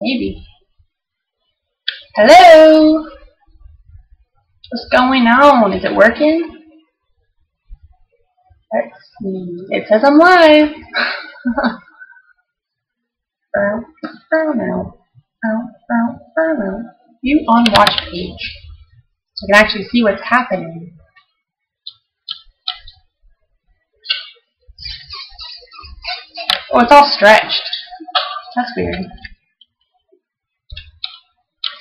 Maybe. Hello? What's going on? Is it working? Let's see. It says I'm live. View on watch page. So I can actually see what's happening. Oh, it's all stretched. That's weird.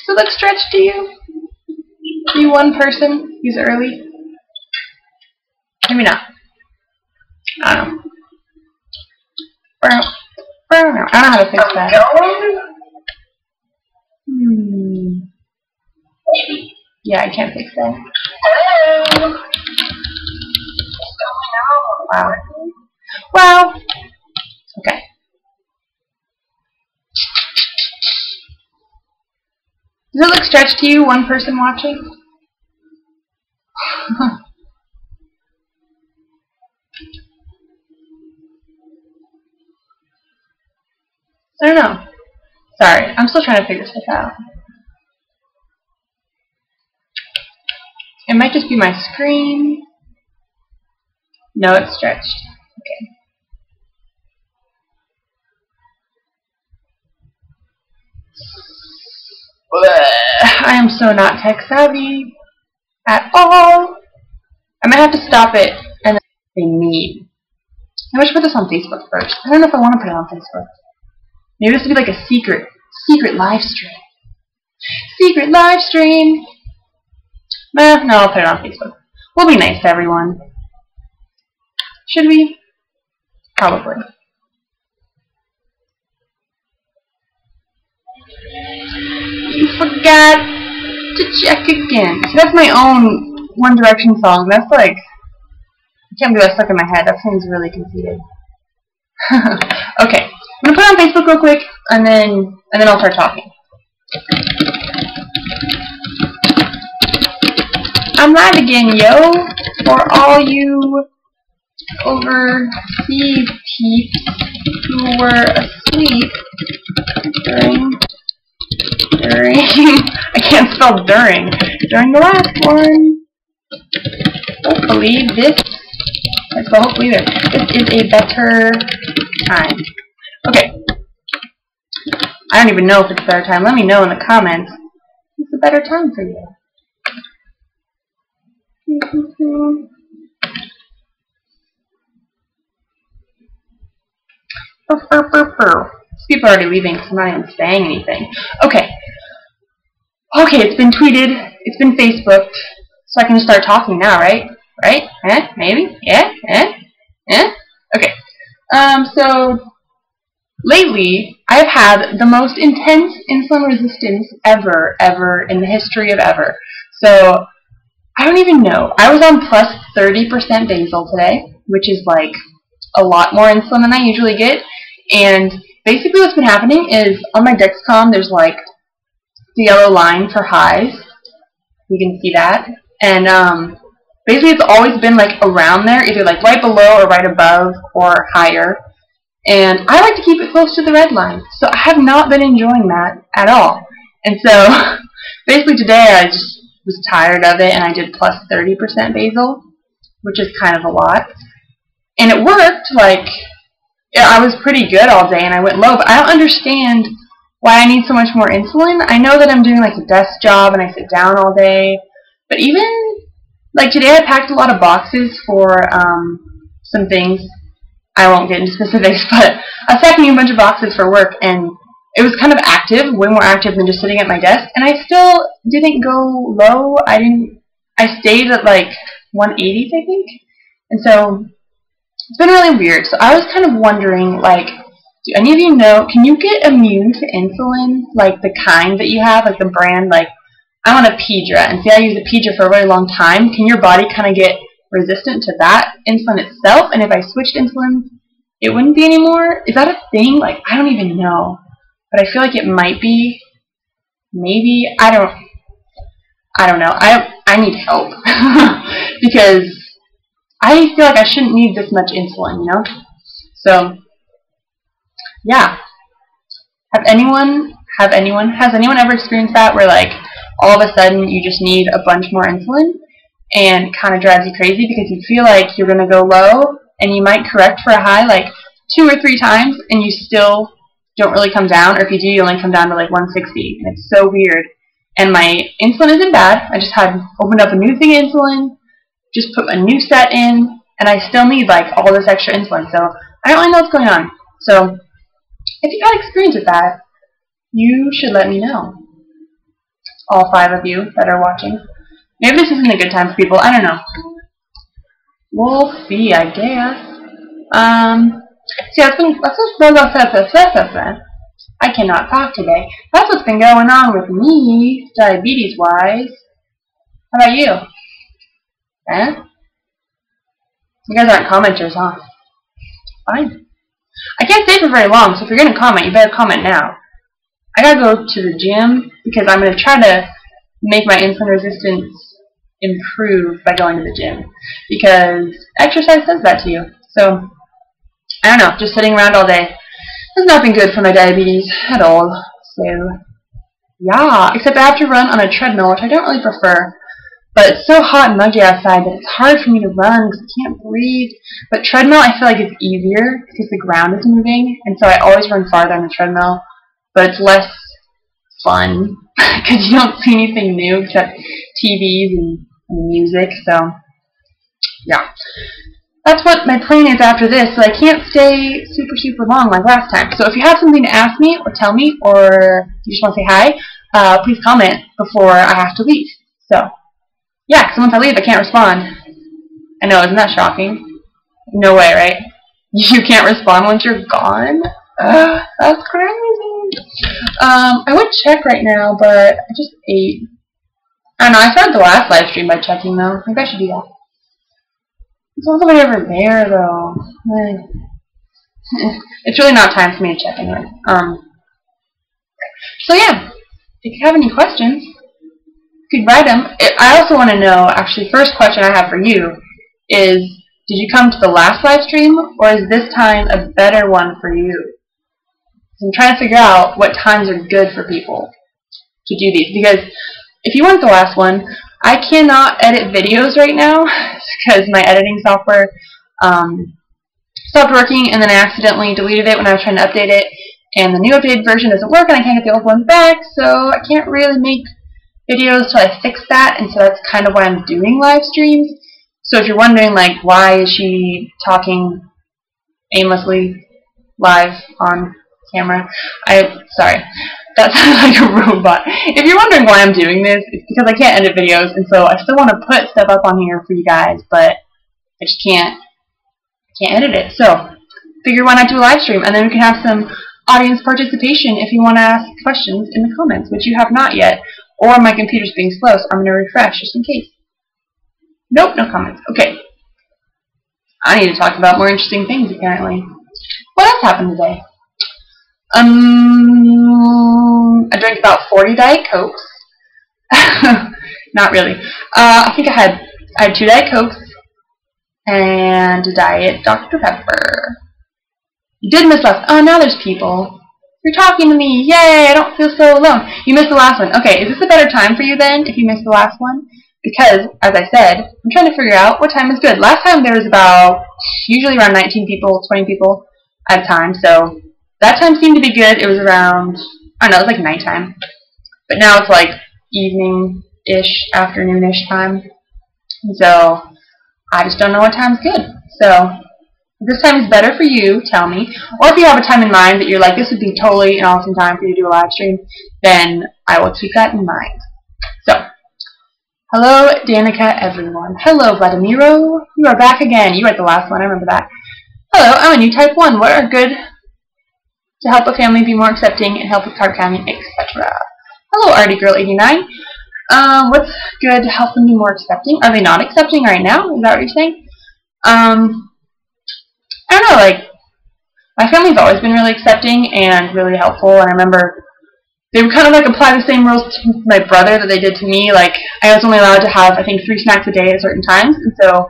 Does it look stretched to you? Are you one person who's early? Maybe not. I don't know. I don't know how to fix that. Yeah, I can't fix that. Hello. Wow. Wow. Okay. Does it look stretched to you, one person watching? I don't know. Sorry, I'm still trying to figure stuff out. It might just be my screen. No, it's stretched. Okay. I am so not tech savvy at all. I might have to stop it and then say me. I should put this on Facebook first. I don't know if I want to put it on Facebook. Maybe this would be like a secret live stream. Secret live stream. No, I'll put it on Facebook. We'll be nice to everyone. Should we? Probably. You forgot to check again. So that's my own One Direction song. That's like, I can't believe that stuck in my head. That seems really conceited. Okay, I'm gonna put it on Facebook real quick, and then I'll start talking. I'm live again, yo, for all you overseas peeps who were asleep during I can't spell during the last one. Hopefully this is a better time. Okay. I don't even know if it's a better time. Let me know in the comments if it's a better time for you. People are already leaving because I'm not even saying anything. Okay. Okay, it's been tweeted. It's been Facebooked. So I can just start talking now, right? Right? Maybe? Yeah? Okay. So lately, I've had the most intense insulin resistance ever in the history of ever. So I don't even know. I was on plus 30% basal today, which is like a lot more insulin than I usually get. And basically what's been happening is on my Dexcom, there's like the yellow line for highs. You can see that. And basically it's always been like around there, either like right below or right above or higher. And I like to keep it close to the red line. So I have not been enjoying that at all. And so basically today I just was tired of it and I did plus 30% basal, which is kind of a lot. And it worked. Like, I was pretty good all day and I went low, but I don't understand why I need so much more insulin. I know that I'm doing like a desk job and I sit down all day, but even like today I packed a lot of boxes for some things. I won't get into specifics, but I was packing a bunch of boxes for work and it was kind of active, way more active than just sitting at my desk, and I still didn't go low. I stayed at like 180s, I think, and so it's been really weird. So I was kind of wondering, like, do any of you know, can you get immune to insulin, like the kind that you have, like the brand, like, I'm on a Pedra, and see I used a Pedra for a really long time. Can your body kind of get resistant to that insulin itself, and if I switched insulin, it wouldn't be anymore? Is that a thing? Like, I don't even know. But I feel like it might be. Maybe. I don't know. I need help. Because I feel like I shouldn't need this much insulin, you know? So, yeah. Has anyone Has anyone ever experienced that where like all of a sudden you just need a bunch more insulin and it kind of drives you crazy because you feel like you're going to go low and you might correct for a high like 2 or 3 times and you still don't really come down, or if you do, you only come down to like 160, and it's so weird. And my insulin isn't bad. I just had opened up a new thing of insulin, just put a new set in, and I still need like all this extra insulin, so I don't really know what's going on. So if you've had experience with that, you should let me know. All 5 of you that are watching. Maybe this isn't a good time for people. I don't know. We'll see, I guess. I cannot talk today. That's what's been going on with me, diabetes-wise. How about you? Eh? You guys aren't commenters, huh? Fine. I can't stay for very long, so if you're going to comment, you better comment now. I gotta go to the gym because I'm going to try to make my insulin resistance improve by going to the gym. Because exercise does that to you. So, I don't know, just sitting around all day has not been good for my diabetes at all. So, yeah, except I have to run on a treadmill, which I don't really prefer. But it's so hot and muggy outside that it's hard for me to run because I can't breathe. But treadmill, I feel like it's easier because the ground is moving, and so I always run farther on the treadmill. But it's less fun because you don't see anything new except TVs and music. So, yeah. That's what my plan is after this, so I can't stay super long like last time. So if you have something to ask me or tell me, or you just want to say hi, please comment before I have to leave. So, yeah, because once I leave, I can't respond. I know, isn't that shocking? No way, right? You can't respond once you're gone? That's crazy. I would check right now, but I just ate. I don't know, I started the last live stream by checking, though. Maybe I should do that. It's all the way over there, though. It's really not time for me to check anyway. So yeah, if you have any questions, you could write them. I also want to know, actually, first question I have for you is, did you come to the last live stream, or is this time a better one for you? So I'm trying to figure out what times are good for people to do these, because if you want the last one, I cannot edit videos right now because my editing software stopped working, and then I accidentally deleted it when I was trying to update it, and the new updated version doesn't work, and I can't get the old one back, so I can't really make videos till I fix that, and so that's kind of why I'm doing live streams. So if you're wondering, like, why is she talking aimlessly live on camera, sorry. That sounds like a robot. If you're wondering why I'm doing this, it's because I can't edit videos, and so I still want to put stuff up on here for you guys, but I just can't edit it. So, figure why not do a live stream, and then we can have some audience participation if you want to ask questions in the comments, which you have not yet, or my computer's being slow, so I'm going to refresh just in case. Nope, no comments. Okay. I need to talk about more interesting things, apparently. What else happened today? I drank about 40 Diet Cokes. Not really. I think I had 2 Diet Cokes and a Diet Dr. Pepper. You did miss last. Oh, now there's people. You're talking to me. Yay, I don't feel so alone. You missed the last one. Okay, is this a better time for you then if you missed the last one? Because, as I said, I'm trying to figure out what time is good. Last time there was usually around 19 people, 20 people at a time, so that time seemed to be good. It was around, I don't know, it was like nighttime. But now it's like evening-ish, afternoon-ish time. And so I just don't know what time's good. So if this time is better for you, tell me. Or if you have a time in mind that you're like, this would be totally an awesome time for you to do a live stream, then I will keep that in mind. So, hello, Danica, everyone. Hello, Vladimiro. You are back again. You were at the last one. I remember that. Hello, I'm a new type 1. What are good to help a family be more accepting and help with carb counting, etc. Hello, Artie Girl 89. What's good to help them be more accepting? Are they not accepting right now? Is that what you're saying? I don't know, like, my family's always been really accepting and really helpful, and I remember they would kind of like apply the same rules to my brother that they did to me. Like, I was only allowed to have, I think, 3 snacks a day at certain times, and so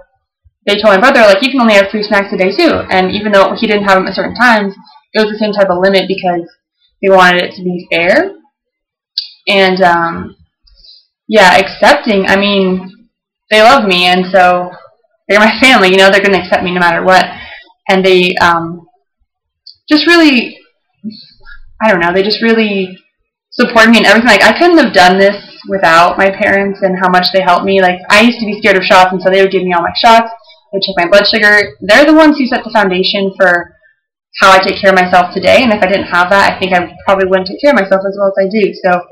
they told my brother, like, you can only have 3 snacks a day too, and even though he didn't have them at certain times, it was the same type of limit because they wanted it to be fair. And yeah, accepting. I mean, they love me, and so they're my family. You know, they're going to accept me no matter what. And they just really, I don't know, they just really support me in everything. Like, I couldn't have done this without my parents and how much they helped me. Like, I used to be scared of shots, and so they would give me all my shots. They would check my blood sugar. They're the ones who set the foundation for how I take care of myself today, and if I didn't have that, I think I probably wouldn't take care of myself as well as I do. So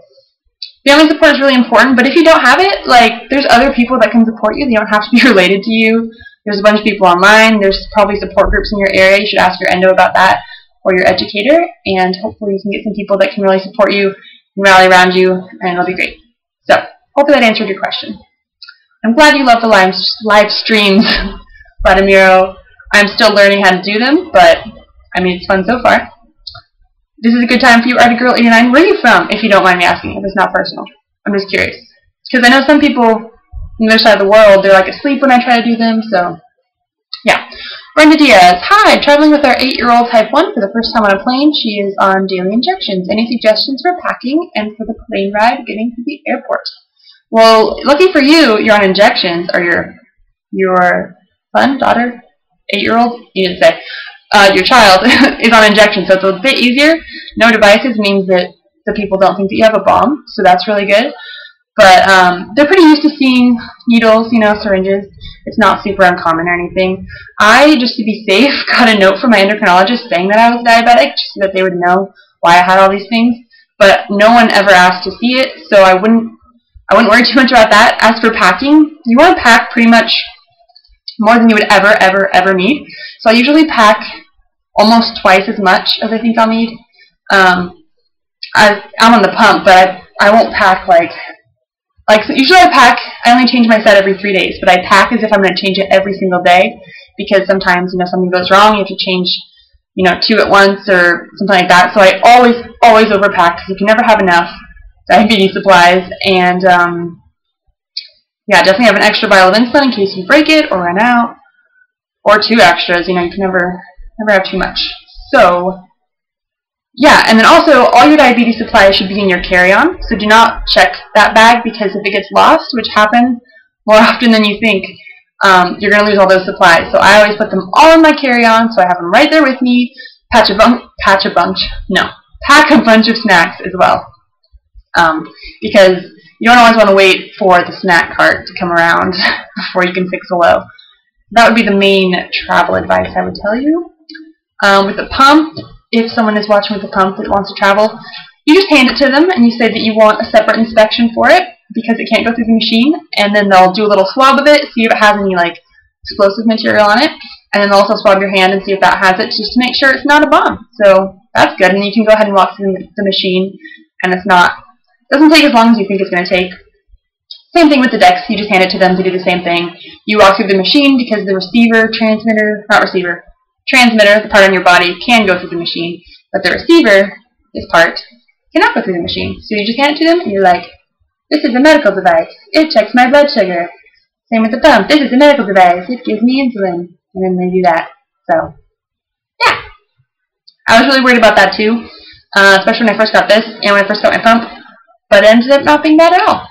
family support is really important, but if you don't have it, like, there's other people that can support you. They don't have to be related to you. There's a bunch of people online. There's probably support groups in your area. You should ask your endo about that, or your educator, and hopefully you can get some people that can really support you and rally around you, and it'll be great. So hopefully that answered your question. I'm glad you love the live streams, Vladimiro. I'm still learning how to do them, but I mean, it's fun so far. This is a good time for you, Artie-Girl89. Where are you from, if you don't mind me asking, if it's not personal? I'm just curious. Because I know some people on the other side of the world, they're like asleep when I try to do them, so yeah. Brenda Diaz. Hi, traveling with our 8-year-old type 1 for the first time on a plane. She is on daily injections. Any suggestions for packing and for the plane ride getting to the airport? Well, lucky for you, you're on injections, or your son, daughter, 8-year-old, you didn't say. Your child is on injection, so it's a bit easier. No devices means that the people don't think that you have a bomb, so that's really good. But they're pretty used to seeing needles, you know, syringes. It's not super uncommon or anything. I, just to be safe, got a note from my endocrinologist saying that I was diabetic, just so that they would know why I had all these things. But no one ever asked to see it, so I wouldn't worry too much about that. As for packing, you want to pack pretty much more than you would ever need. So I usually pack almost twice as much as I think I'll need. I'm on the pump, but I won't pack so usually I only change my set every 3 days, but I pack as if I'm going to change it every single day, because sometimes, you know, something goes wrong, you have to change, you know, 2 at once or something like that. So I always overpack, because you can never have enough diabetes supplies. And yeah, definitely have an extra vial of insulin in case you break it or run out, or 2 extras. You know, you can never have too much. So yeah, and then also all your diabetes supplies should be in your carry-on, so do not check that bag, because if it gets lost, which happens more often than you think, you're going to lose all those supplies. So I always put them all in my carry-on, so I have them right there with me. Pack a bunch of snacks as well, because you don't always want to wait for the snack cart to come around before you can fix a low. That would be the main travel advice I would tell you. With the pump, if someone is watching with a pump that wants to travel, you just hand it to them and you say that you want a separate inspection for it because it can't go through the machine, and then they'll do a little swab of it, see if it has any like explosive material on it, and then they'll also swab your hand and see if that has it, just to make sure it's not a bomb. So that's good, and you can go ahead and walk through the machine, and it doesn't take as long as you think it's going to take. Same thing with the decks, you just hand it to them to do the same thing. You walk through the machine because the transmitter, the part on your body, can go through the machine, but the receiver, this part, cannot go through the machine. So you just hand it to them, and you're like, this is a medical device. It checks my blood sugar. Same with the pump. This is a medical device. It gives me insulin. And then they do that. So, yeah. I was really worried about that too, especially when I first got this and when I first got my pump, but it ended up not being bad at all.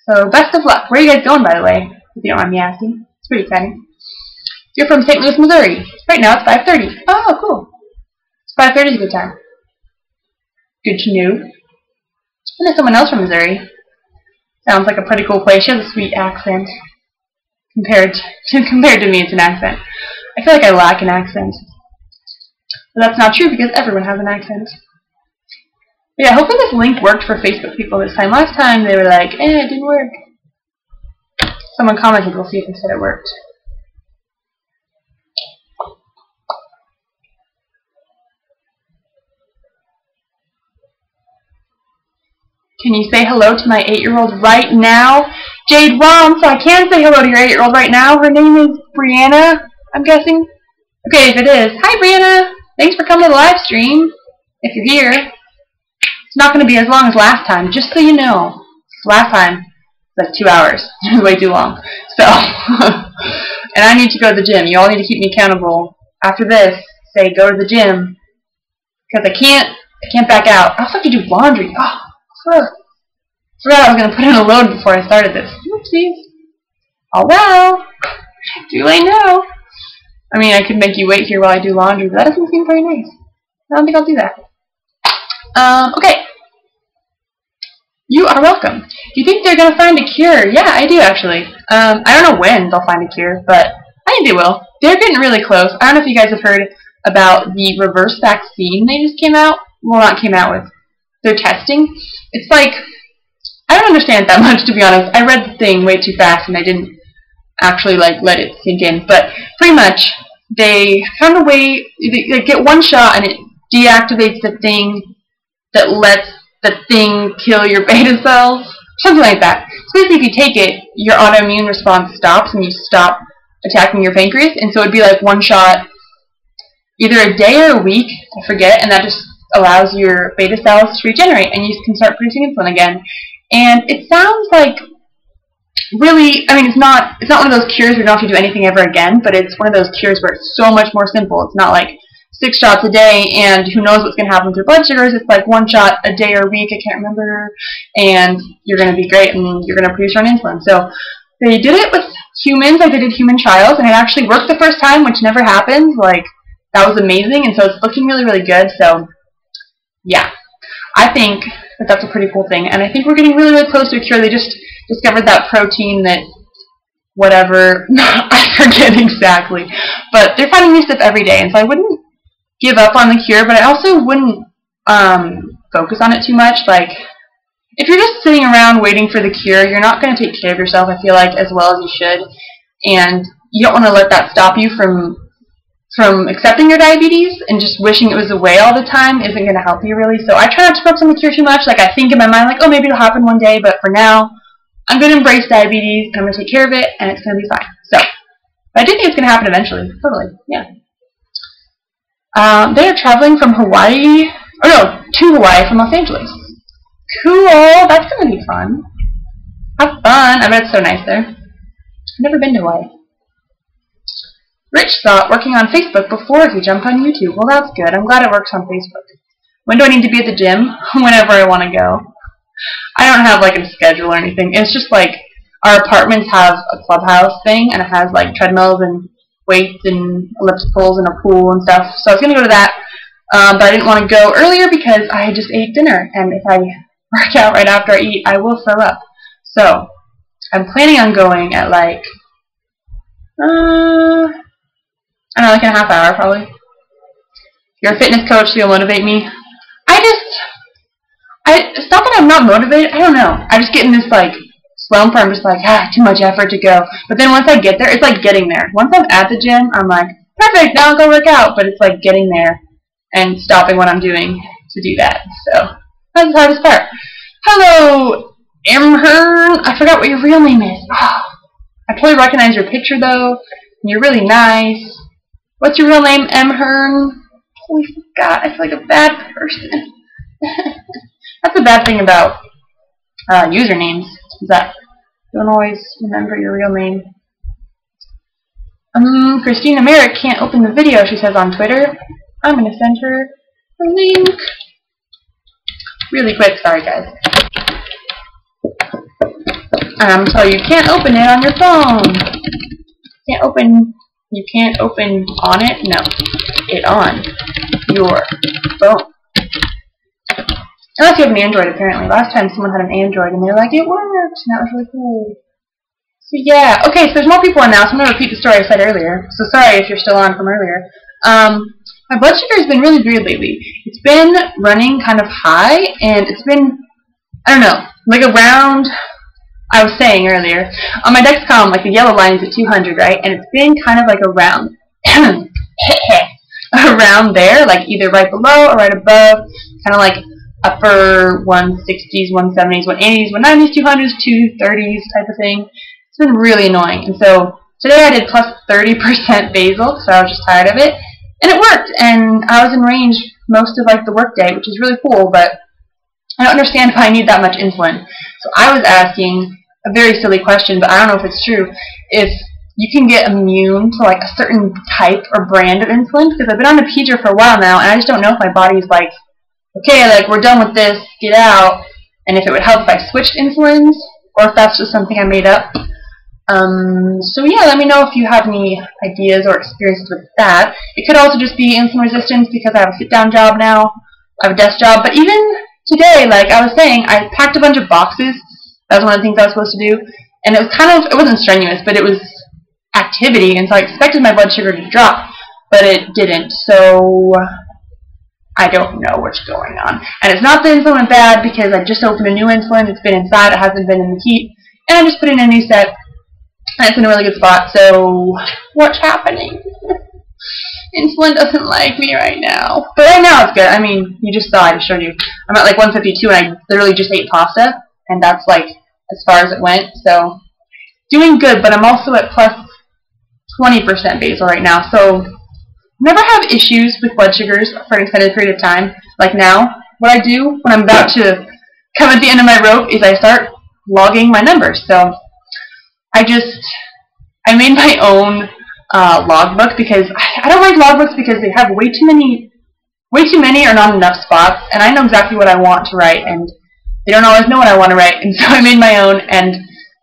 So, best of luck. Where are you guys going, by the way, if you don't mind me asking? It's pretty exciting. You're from St. Louis, Missouri. Right now it's 5:30. Oh, cool. 5:30 is a good time. Good to know. And there's someone else from Missouri. Sounds like a pretty cool place. She has a sweet accent. Compared to me, it's an accent. I feel like I lack an accent. But that's not true because everyone has an accent. But yeah, hopefully this link worked for Facebook people this time. Last time they were like, it didn't work. Someone commented, we'll see if they said it worked. Can you say hello to my 8-year-old right now? Jade Rom, so I can say hello to your 8-year-old right now. Her name is Brianna, I'm guessing. Okay, if it is. Hi, Brianna. Thanks for coming to the live stream. If you're here. It's not going to be as long as last time, just so you know. Last time, it was like 2 hours. It was way too long. So, and I need to go to the gym. You all need to keep me accountable. After this, say go to the gym. Because I can't back out. I also have to do laundry. Oh, Forgot I was going to put in a load before I started this. Oopsies. Oh well. Too late now. I mean, I could make you wait here while I do laundry, but that doesn't seem very nice. I don't think I'll do that. Okay. You are welcome. Do you think they're going to find a cure? Yeah, I do actually. I don't know when they'll find a cure, but I think they will. They're getting really close. I don't know if you guys have heard about the reverse vaccine they just came out. Well, not came out with. They're testing. It's like, I don't understand it that much, to be honest. I read the thing way too fast and I didn't actually like let it sink in. But pretty much, they found a way, they get one shot and it deactivates the thing that lets the thing kill your beta cells. Something like that. So basically, if you take it, your autoimmune response stops and you stop attacking your pancreas. And so it'd be like one shot, either a day or a week, I forget, and that just allows your beta cells to regenerate and you can start producing insulin again. And it sounds like really, I mean, it's not one of those cures where you don't have to do anything ever again, but it's one of those cures where it's so much more simple. It's not like 6 shots a day and who knows what's going to happen with your blood sugars. It's like 1 shot a day or a week, I can't remember, and you're going to be great and you're going to produce your own insulin. So they did it with humans. They did human trials and it actually worked the first time, which never happens. Like, that was amazing, and so it's looking really, really good. So yeah, I think that that's a pretty cool thing, and I think we're getting really, really close to a cure. They just discovered that protein that whatever, I forget exactly, but they're finding new stuff every day, and so I wouldn't give up on the cure, but I also wouldn't focus on it too much. Like, if you're just sitting around waiting for the cure, you're not going to take care of yourself, I feel like, as well as you should, and you don't want to let that stop you from accepting your diabetes, and just wishing it was away all the time isn't going to help you really. So I try not to focus on the cure too much. Like, I think in my mind, like, oh, maybe it'll happen one day, but for now, I'm going to embrace diabetes, and I'm going to take care of it, and it's going to be fine. So, but I do think it's going to happen eventually. Totally, yeah. They are traveling from Hawaii, or no, to Hawaii from Los Angeles. Cool, that's going to be fun. Have fun. I bet it's so nice there. I've never been to Hawaii. Rich thought working on Facebook before he jumped on YouTube. Well, that's good. I'm glad it works on Facebook. When do I need to be at the gym? Whenever I want to go. I don't have like a schedule or anything. It's just like our apartments have a clubhouse thing, and it has like treadmills and weights and ellipticals and a pool and stuff. So I was going to go to that, but I didn't want to go earlier because I just ate dinner, and if I work out right after I eat, I will throw up. So I'm planning on going at like I don't know, like in a half hour, probably. If you're a fitness coach, so you'll motivate me. It's not that I'm not motivated, I don't know. I just get in this, like, slump where I'm just like, too much effort to go. But then once I get there, it's like getting there. Once I'm at the gym, I'm like, perfect, now I'll go work out. But it's like getting there and stopping what I'm doing to do that. So, that's the hardest part. Hello, Amhern. I forgot what your real name is. Oh, I totally recognize your picture, though. And you're really nice. What's your real name, Amhern? Holy God, I feel like a bad person. That's the bad thing about usernames, is that you don't always remember your real name. Christina Merrick can't open the video, she says on Twitter. I'm going to send her a link. Really quick, sorry guys. So you can't open it on your phone. You can't open on it? No. It on your phone. Unless you have an Android, apparently. Last time someone had an Android and they were like, it works! And that was really cool. So yeah. Okay, so there's more people on now, so I'm going to repeat the story I said earlier. So sorry if you're still on from earlier. My blood sugar has been really weird lately. It's been running kind of high, and it's been, I don't know, like around, I was saying earlier, on my Dexcom, like the yellow line is at 200, right? And it's been kind of like around, around there, like either right below or right above, kind of like upper 160s, 170s, 180s, 190s, 200s, 230s type of thing. It's been really annoying. And so today I did plus 30% basal, so I was just tired of it. And it worked, and I was in range most of like the work day, which is really cool, but I don't understand if I need that much insulin. So I was asking a very silly question, but I don't know if it's true, if you can get immune to like a certain type or brand of insulin, because I've been on the pager for a while now, and I just don't know if my body's like, okay, like we're done with this, get out, and if it would help if I switched insulins, or if that's just something I made up. So yeah, let me know if you have any ideas or experiences with that. It could also just be insulin resistance because I have a sit-down job now. I have a desk job. But even today, like I was saying, I packed a bunch of boxes. That was one of the things I was supposed to do. And it was it wasn't strenuous, but it was activity. And so I expected my blood sugar to drop, but it didn't. So I don't know what's going on. And it's not the insulin bad because I just opened a new insulin. It's been inside. It hasn't been in the heat. And I just put in a new set. And it's in a really good spot, so what's happening? Insulin doesn't like me right now. But right now it's good. I mean, you just saw, I just showed you. I'm at like 152 and I literally just ate pasta. And that's like as far as it went. So, doing good, but I'm also at plus 20% basal right now. So, never have issues with blood sugars for an extended period of time. Like now, what I do when I'm about to come at the end of my rope is I start logging my numbers. So, I made my own logbook because I don't like logbooks because they have way too many or not enough spots, and I know exactly what I want to write, and they don't always know what I want to write, and so I made my own. And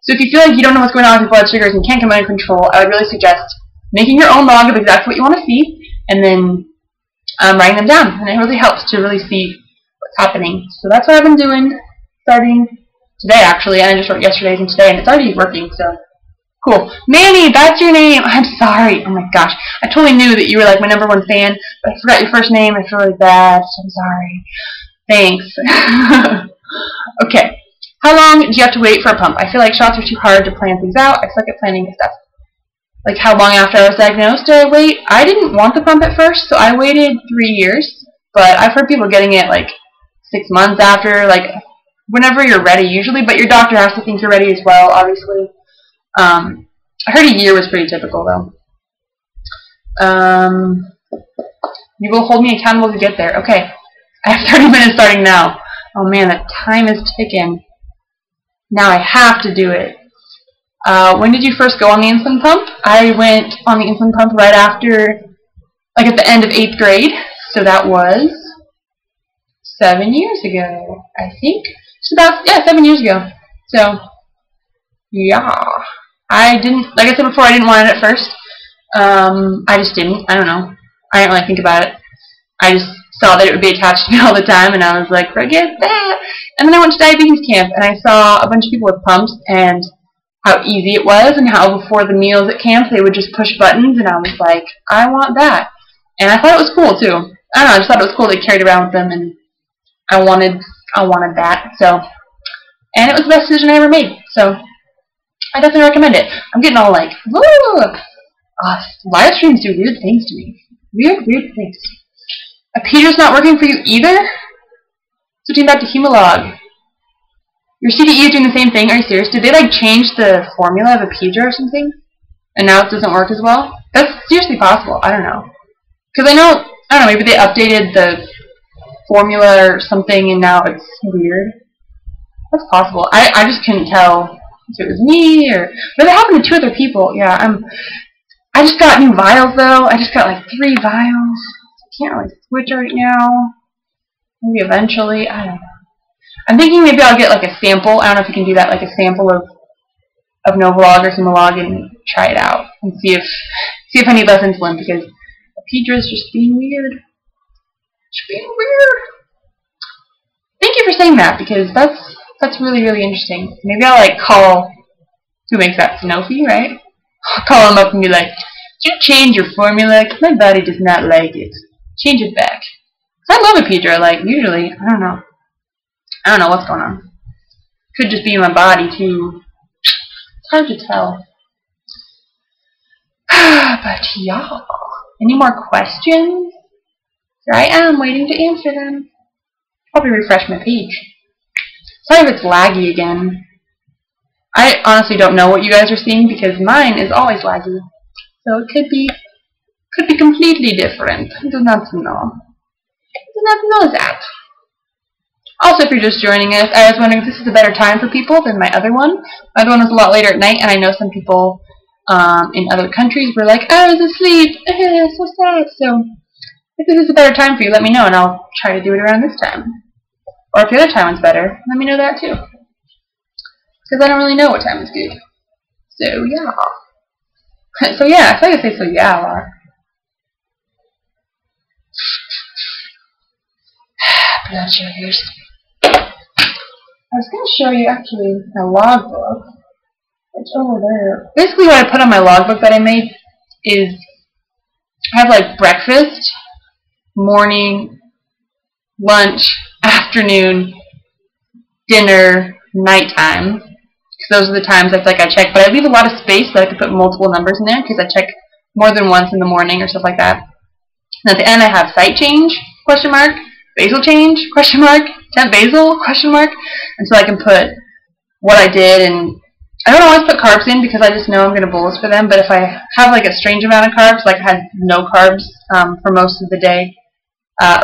so if you feel like you don't know what's going on with your blood sugars and can't come under control, I would really suggest making your own log of exactly what you want to see, and then writing them down, and it really helps to really see what's happening. So that's what I've been doing, starting today actually, and I just wrote yesterday's and today, and it's already working, so cool. Manny, that's your name. I'm sorry. Oh my gosh. I totally knew that you were like my #1 fan, but I forgot your first name. I feel really bad, so I'm sorry. Thanks. Okay. How long do you have to wait for a pump? I feel like shots are too hard to plan things out. I suck at planning stuff. Like how long after I was diagnosed did I wait? I didn't want the pump at first, so I waited 3 years, but I've heard people getting it like 6 months after, like whenever you're ready usually, but your doctor has to think you're ready as well, obviously. I heard a year was pretty typical, though. You will hold me accountable to get there. Okay. I have 30 minutes starting now. Oh, man, the time is ticking. Now I have to do it. When did you first go on the insulin pump? I went on the insulin pump right after, like at the end of 8th grade. So that was 7 years ago, I think. Just about, yeah, 7 years ago. So, yeah. I didn't, like I said before, I didn't want it at first. I just didn't. I don't know. I didn't really think about it. I just saw that it would be attached to me all the time, and I was like, forget that. And then I went to diabetes camp, and I saw a bunch of people with pumps, and how easy it was, and how before the meals at camp, they would just push buttons, and I was like, I want that. And I thought it was cool, too. I don't know, I just thought it was cool they carried around with them, and I wanted that, so. And it was the best decision I ever made, so. I definitely recommend it. I'm getting all like, woo! Live streams do weird things to me. Weird things. A Peter's not working for you either? Switching back to Humalog. Your CDE is doing the same thing? Are you serious? Did they like change the formula of a Pedra or something? And now it doesn't work as well? That's seriously possible. I don't know. Because I don't know, maybe they updated the formula or something and now it's weird. That's possible. I just couldn't tell if it was me or, but it happened to 2 other people. Yeah, I just got new vials though. I just got like 3 vials. I can't really switch right now. Maybe eventually. I don't know. I'm thinking maybe I'll get like a sample. I don't know if you can do that, like a sample of Novolog or Humalog and try it out and see if I need less insulin because Pedra is just being weird. Just being weird. Thank you for saying that because that's really interesting. Maybe I'll like call who makes that, Sanofi, right? I'll call him up and be like, "Did you change your formula? 'Cause my body does not like it. Change it back." 'Cause I love a Pedra. Like usually, I don't know what's going on. Could just be in my body too. It's hard to tell. But yeah. Any more questions? Here I am waiting to answer them. Probably refresh my page. Sorry if it's laggy again. I honestly don't know what you guys are seeing because mine is always laggy. So it could be completely different. I do not know. I do not know that. Also, if you're just joining us, I was wondering if this is a better time for people than my other one. My other one was a lot later at night, and I know some people in other countries were like, I was asleep. So sad. So if this is a better time for you, let me know, and I'll try to do it around this time. Or if the other time one's better, let me know that too. Because I don't really know what time is good. So yeah. So yeah, I feel like I say so yeah a lot. Blood sugars. I was going to show you actually my logbook. It's over there. Basically what I put on my logbook that I made is I have like breakfast, morning, lunch, afternoon, dinner, nighttime. Because those are the times I feel like I check. But I leave a lot of space so I can put multiple numbers in there because I check more than once in the morning or stuff like that. And at the end I have site change, question mark, basal change, question mark, temp basal, question mark. And so I can put what I did, and I don't always put carbs in because I just know I'm going to bolus for them. But if I have like a strange amount of carbs, like I had no carbs for most of the day,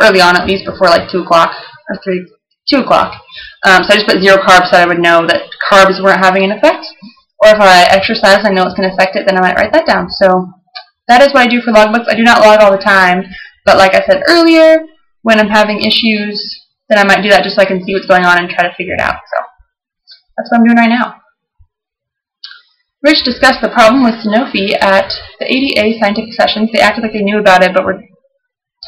early on at least, before like 2 o'clock or 2 o'clock. So I just put 0 carbs so I would know that carbs weren't having an effect. Or if I exercise, I know it's going to affect it, then I might write that down. So that is what I do for logbooks. I do not log all the time, but like I said earlier, when I'm having issues, then I might do that just so I can see what's going on and try to figure it out. So that's what I'm doing right now. Rich discussed the problem with Sanofi at the ADA scientific sessions. They acted like they knew about it, but were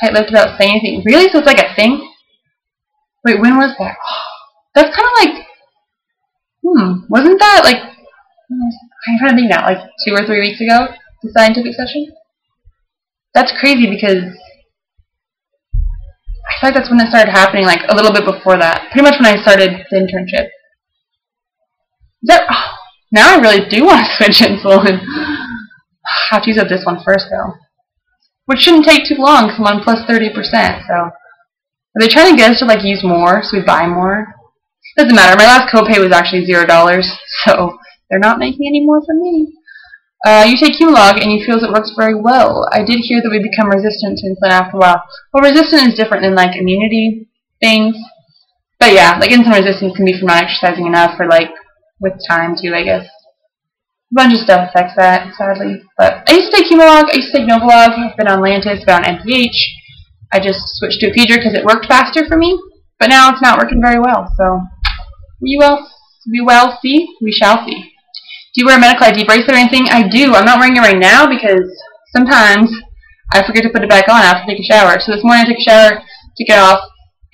tight-lipped without saying anything. Really? So it's like a thing? Wait, when was that? That's kind of like, wasn't that like, I'm trying to think now, like 2 or 3 weeks ago, the scientific session? That's crazy because I feel like that's when it started happening, like a little bit before that. Pretty much when I started the internship. Now I really do want to switch insulin. I have to use up this one first though. Which shouldn't take too long because I'm on plus 30%, so. Are they trying to get us to like use more so we buy more? Doesn't matter. My last copay was actually $0, so they're not making any more from me. You take Humalog and you feel it works very well. I did hear that we become resistant to insulin after a while. Well, resistant is different than like immunity things. But yeah, like insulin resistance can be from not exercising enough or like with time too, I guess. A bunch of stuff affects that, sadly. But I used to take Humalog, I used to take Novolog, I've been on Lantus, been on NPH. I just switched to a Apidra because it worked faster for me. But now it's not working very well, so we shall see. Do you wear a medical ID bracelet or anything? I do. I'm not wearing it right now because sometimes I forget to put it back on after I take a shower. So this morning I took a shower, took it off,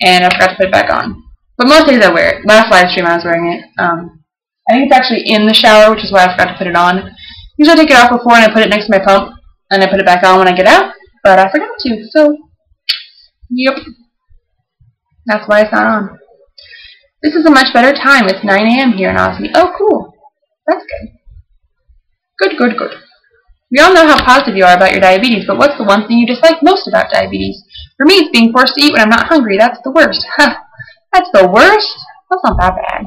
and I forgot to put it back on. But most days I wear it. Last live stream I was wearing it. I think it's actually in the shower, which is why I forgot to put it on. Usually I take it off before and I put it next to my pump, and I put it back on when I get out, but I forgot to, so yep. That's why it's not on. This is a much better time. It's 9 a.m. here in Aussie. Oh, cool. That's good. Good. We all know how positive you are about your diabetes, but what's the one thing you dislike most about diabetes? For me, it's being forced to eat when I'm not hungry. That's the worst. That's the worst? That's not that bad.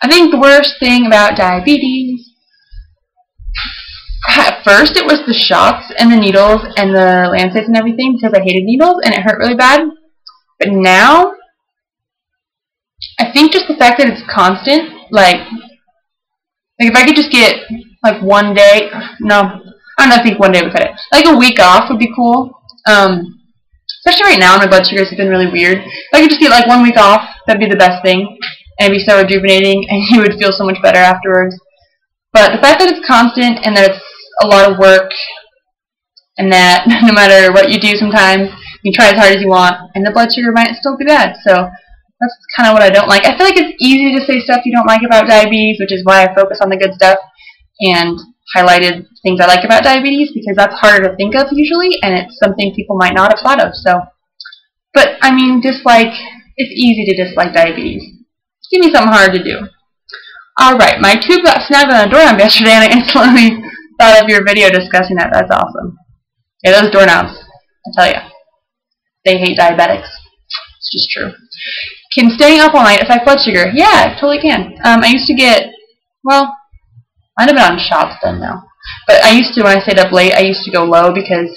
I think the worst thing about diabetes, at first it was the shots and the needles and the lancets and everything because I hated needles and it hurt really bad. But now, I think just the fact that it's constant, like if I could just get like one day, no, I think one day would cut it. Like a week off would be cool. Especially right now, my blood sugars have been really weird. If I could just get like 1 week off, that'd be the best thing. And it'd be so rejuvenating, and you would feel so much better afterwards. But the fact that it's constant, and that it's a lot of work, and that no matter what you do sometimes, you try as hard as you want, and the blood sugar might still be bad. So that's kind of what I don't like. I feel like it's easy to say stuff you don't like about diabetes, which is why I focus on the good stuff, and highlighted things I like about diabetes, because that's harder to think of usually, and it's something people might not have thought of. So, but I mean, dislike, it's easy to dislike diabetes. Give me something hard to do. Alright, my tube got snagged on a doorknob yesterday and I instantly thought of your video discussing that. That's awesome. Yeah, those doorknobs, I tell ya, they hate diabetics. It's just true. Can staying up all night affect blood sugar? Yeah, it totally can. I used to get, well, I'd have been on shots then now. But I used to, when I stayed up late, I used to go low because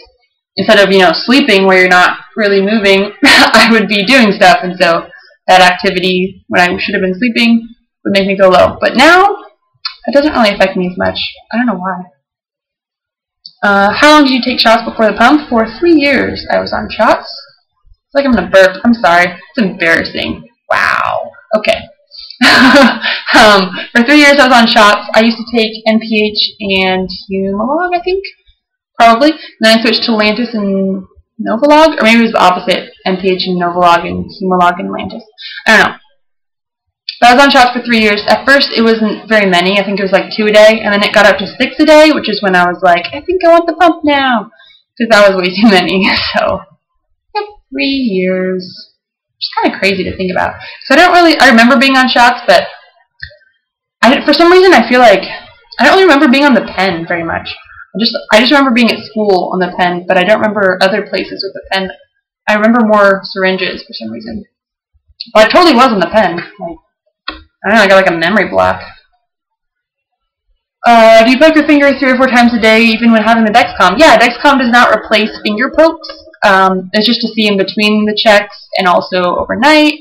instead of, sleeping where you're not really moving, I would be doing stuff, and so that activity, when I should have been sleeping, would make me go low. But now, it doesn't really affect me as much. I don't know why. How long did you take shots before the pump? For 3 years I was on shots. It's like I'm going to burp. I'm sorry. It's embarrassing. Wow. Okay. For 3 years I was on shots. I used to take NPH and Humalog, I think. Probably. And then I switched to Lantus and Novolog. Or maybe it was the opposite. NPH and Novolog and Humalog and Lantus. I don't know. But I was on shots for 3 years. At first it wasn't very many. I think it was like 2 a day. And then it got up to 6 a day, which is when I was like, I think I want the pump now. Because that was way too many. So, yep, 3 years. It's kind of crazy to think about. So I remember being on shots, but for some reason I feel like I don't really remember being on the pen very much. I just remember being at school on the pen, but I don't remember other places with the pen. I remember more syringes for some reason. But I totally was on the pen. Like, I don't know, I got like a memory block. Do you poke your finger 3 or 4 times a day even when having the Dexcom? Yeah, Dexcom does not replace finger pokes. It's just to see in between the checks and also overnight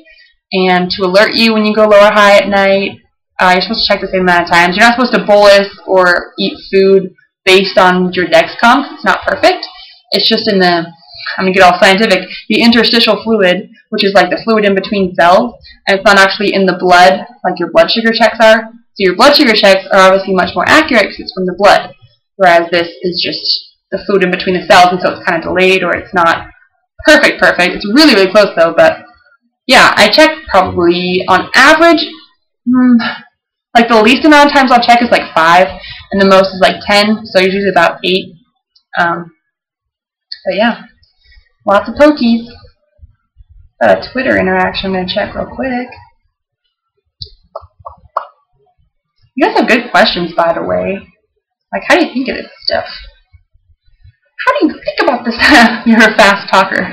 and to alert you when you go low or high at night. You're supposed to check the same amount of times. You're not supposed to bolus or eat food based on your Dexcom because it's not perfect. It's just in the, I'm going to get all scientific, the interstitial fluid, which is like the fluid in between cells, and it's not actually in the blood like your blood sugar checks are. So your blood sugar checks are obviously much more accurate because it's from the blood, whereas this is just the fluid in between the cells, and so it's kind of delayed or it's not perfect. It's really, really close though, but yeah, I check probably on average, like the least amount of times I'll check is like 5, and the most is like 10, so usually about 8. But yeah, lots of pokies. Got a Twitter interaction I'm going to check real quick. You guys have good questions, by the way. Like, how do you think of this stuff? How do you think about this? You're a fast talker.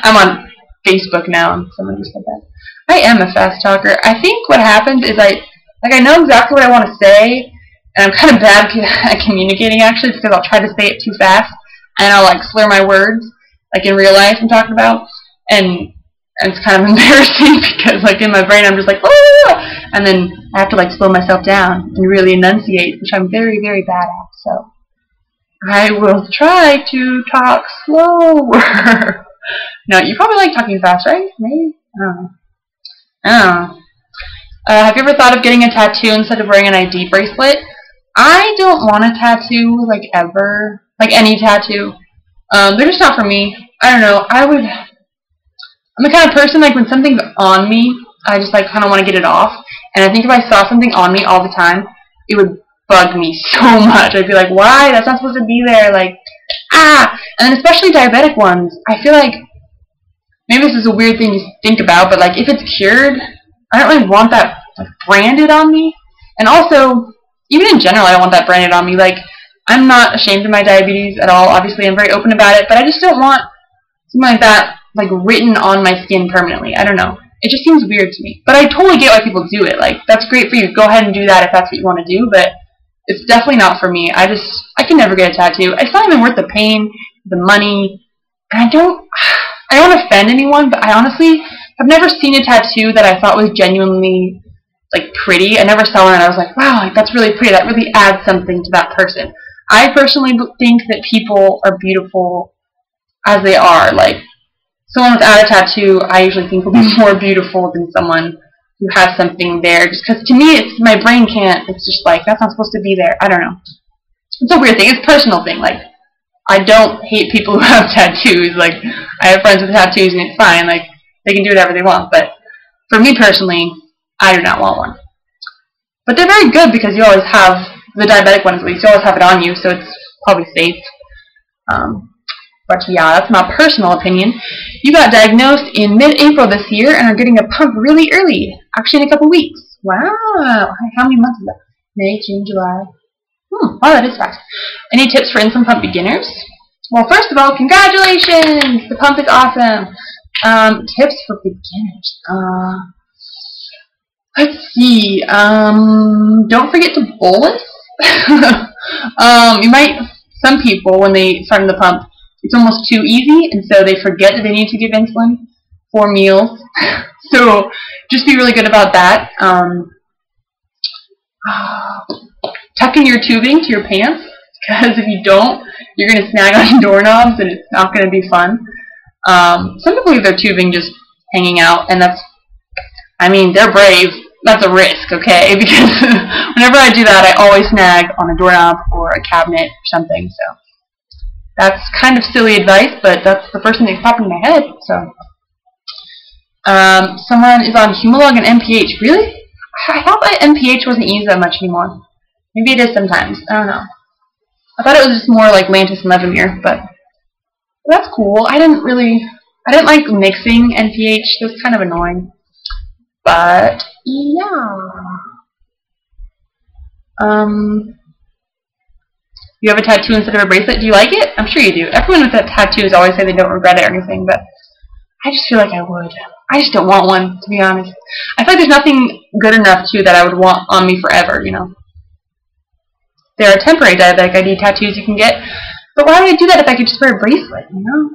I'm on Facebook now, and someone just said that. I am a fast talker. I think what happens is I know exactly what I want to say, and I'm kind of bad at communicating, actually, because I'll try to say it too fast, and I'll, like, slur my words, like in real life I'm talking about, and it's kind of embarrassing because, like, in my brain I'm just like, oh! And then I have to, like, slow myself down and really enunciate, which I'm very, very bad at, so I will try to talk slower. No, you probably like talking fast, right? Maybe? I don't know. Have you ever thought of getting a tattoo instead of wearing an ID bracelet? I don't want a tattoo, like, ever. Like, any tattoo. They're just not for me. I don't know. I'm the kind of person, like, when something's on me, I just, like, kind of want to get it off. And I think if I saw something on me all the time, it would bug me so much. I'd be like, why? That's not supposed to be there. Like, ah! And then especially diabetic ones. I feel like, maybe this is a weird thing to think about, but, like, if it's cured, I don't really want that, like, branded on me. And also, even in general, I don't want that branded on me. Like, I'm not ashamed of my diabetes at all. Obviously, I'm very open about it, but I just don't want something like that, like, written on my skin permanently. I don't know. It just seems weird to me. But I totally get why people do it. Like, that's great for you. Go ahead and do that if that's what you want to do, but it's definitely not for me. I can never get a tattoo. It's not even worth the pain, the money, and I don't offend anyone, but I honestly have never seen a tattoo that I thought was genuinely, like, pretty. I never saw one and I was like, wow, like, that's really pretty. That really adds something to that person. I personally think that people are beautiful as they are. Like, someone without a tattoo, I usually think will be more beautiful than someone who has something there. Just because to me, my brain can't. It's just like, that's not supposed to be there. I don't know. It's a weird thing. It's a personal thing. Like, I don't hate people who have tattoos. Like, I have friends with tattoos and it's fine. Like, they can do whatever they want. But for me personally, I do not want one. But they're very good because you always have, the diabetic ones at least, you always have it on you, so it's probably safe. But yeah, that's my personal opinion. You got diagnosed in mid-April this year and are getting a pump really early. Actually in a couple weeks. Wow. How many months is that? May, June, July. Wow, that is fast. Any tips for insulin pump beginners? Well, first of all, congratulations! The pump is awesome. Tips for beginners. Let's see. Don't forget to bolus. Some people, when they start the pump, it's almost too easy, and so they forget that they need to give insulin for meals. So just be really good about that. Tuck in your tubing to your pants, because if you don't, you're going to snag on doorknobs, and it's not going to be fun. Some people leave their tubing just hanging out, and that's I mean, they're brave. That's a risk, okay? Because whenever I do that, I always snag on a doorknob or a cabinet or something. So that's kind of silly advice, but that's the first thing that popped in my head. So someone is on Humalog and MPH. Really? I thought that MPH wasn't used that much anymore. Maybe it is sometimes. I don't know. I thought it was just more like Lantus and Levemir, but that's cool. I didn't like mixing NPH. It was kind of annoying. But yeah. You have a tattoo instead of a bracelet. Do you like it? I'm sure you do. Everyone with that tattoos always say they don't regret it or anything, but I just feel like I would. I just don't want one, to be honest. I feel like there's nothing good enough too that I would want on me forever, you know. There are temporary diabetic ID tattoos you can get, but why would I do that if I could just wear a bracelet, you know?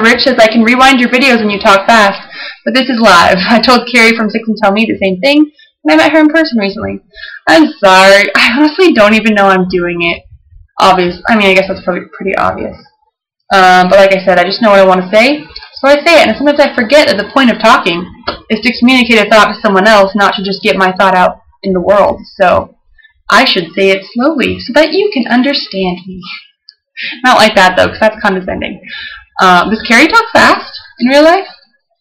Rich says, I can rewind your videos when you talk fast, but this is live. I told Carrie from 6 and Tell Me the same thing when I met her in person recently. I'm sorry. I honestly don't even know I'm doing it. Obvious. I mean, I guess that's probably pretty obvious. But like I said, I just know what I want to say, so I say it. And sometimes I forget that the point of talking is to communicate a thought to someone else, not to just get my thought out in the world. So I should say it slowly so that you can understand me. Not like that, though, because that's condescending. Does Carrie talk fast in real life?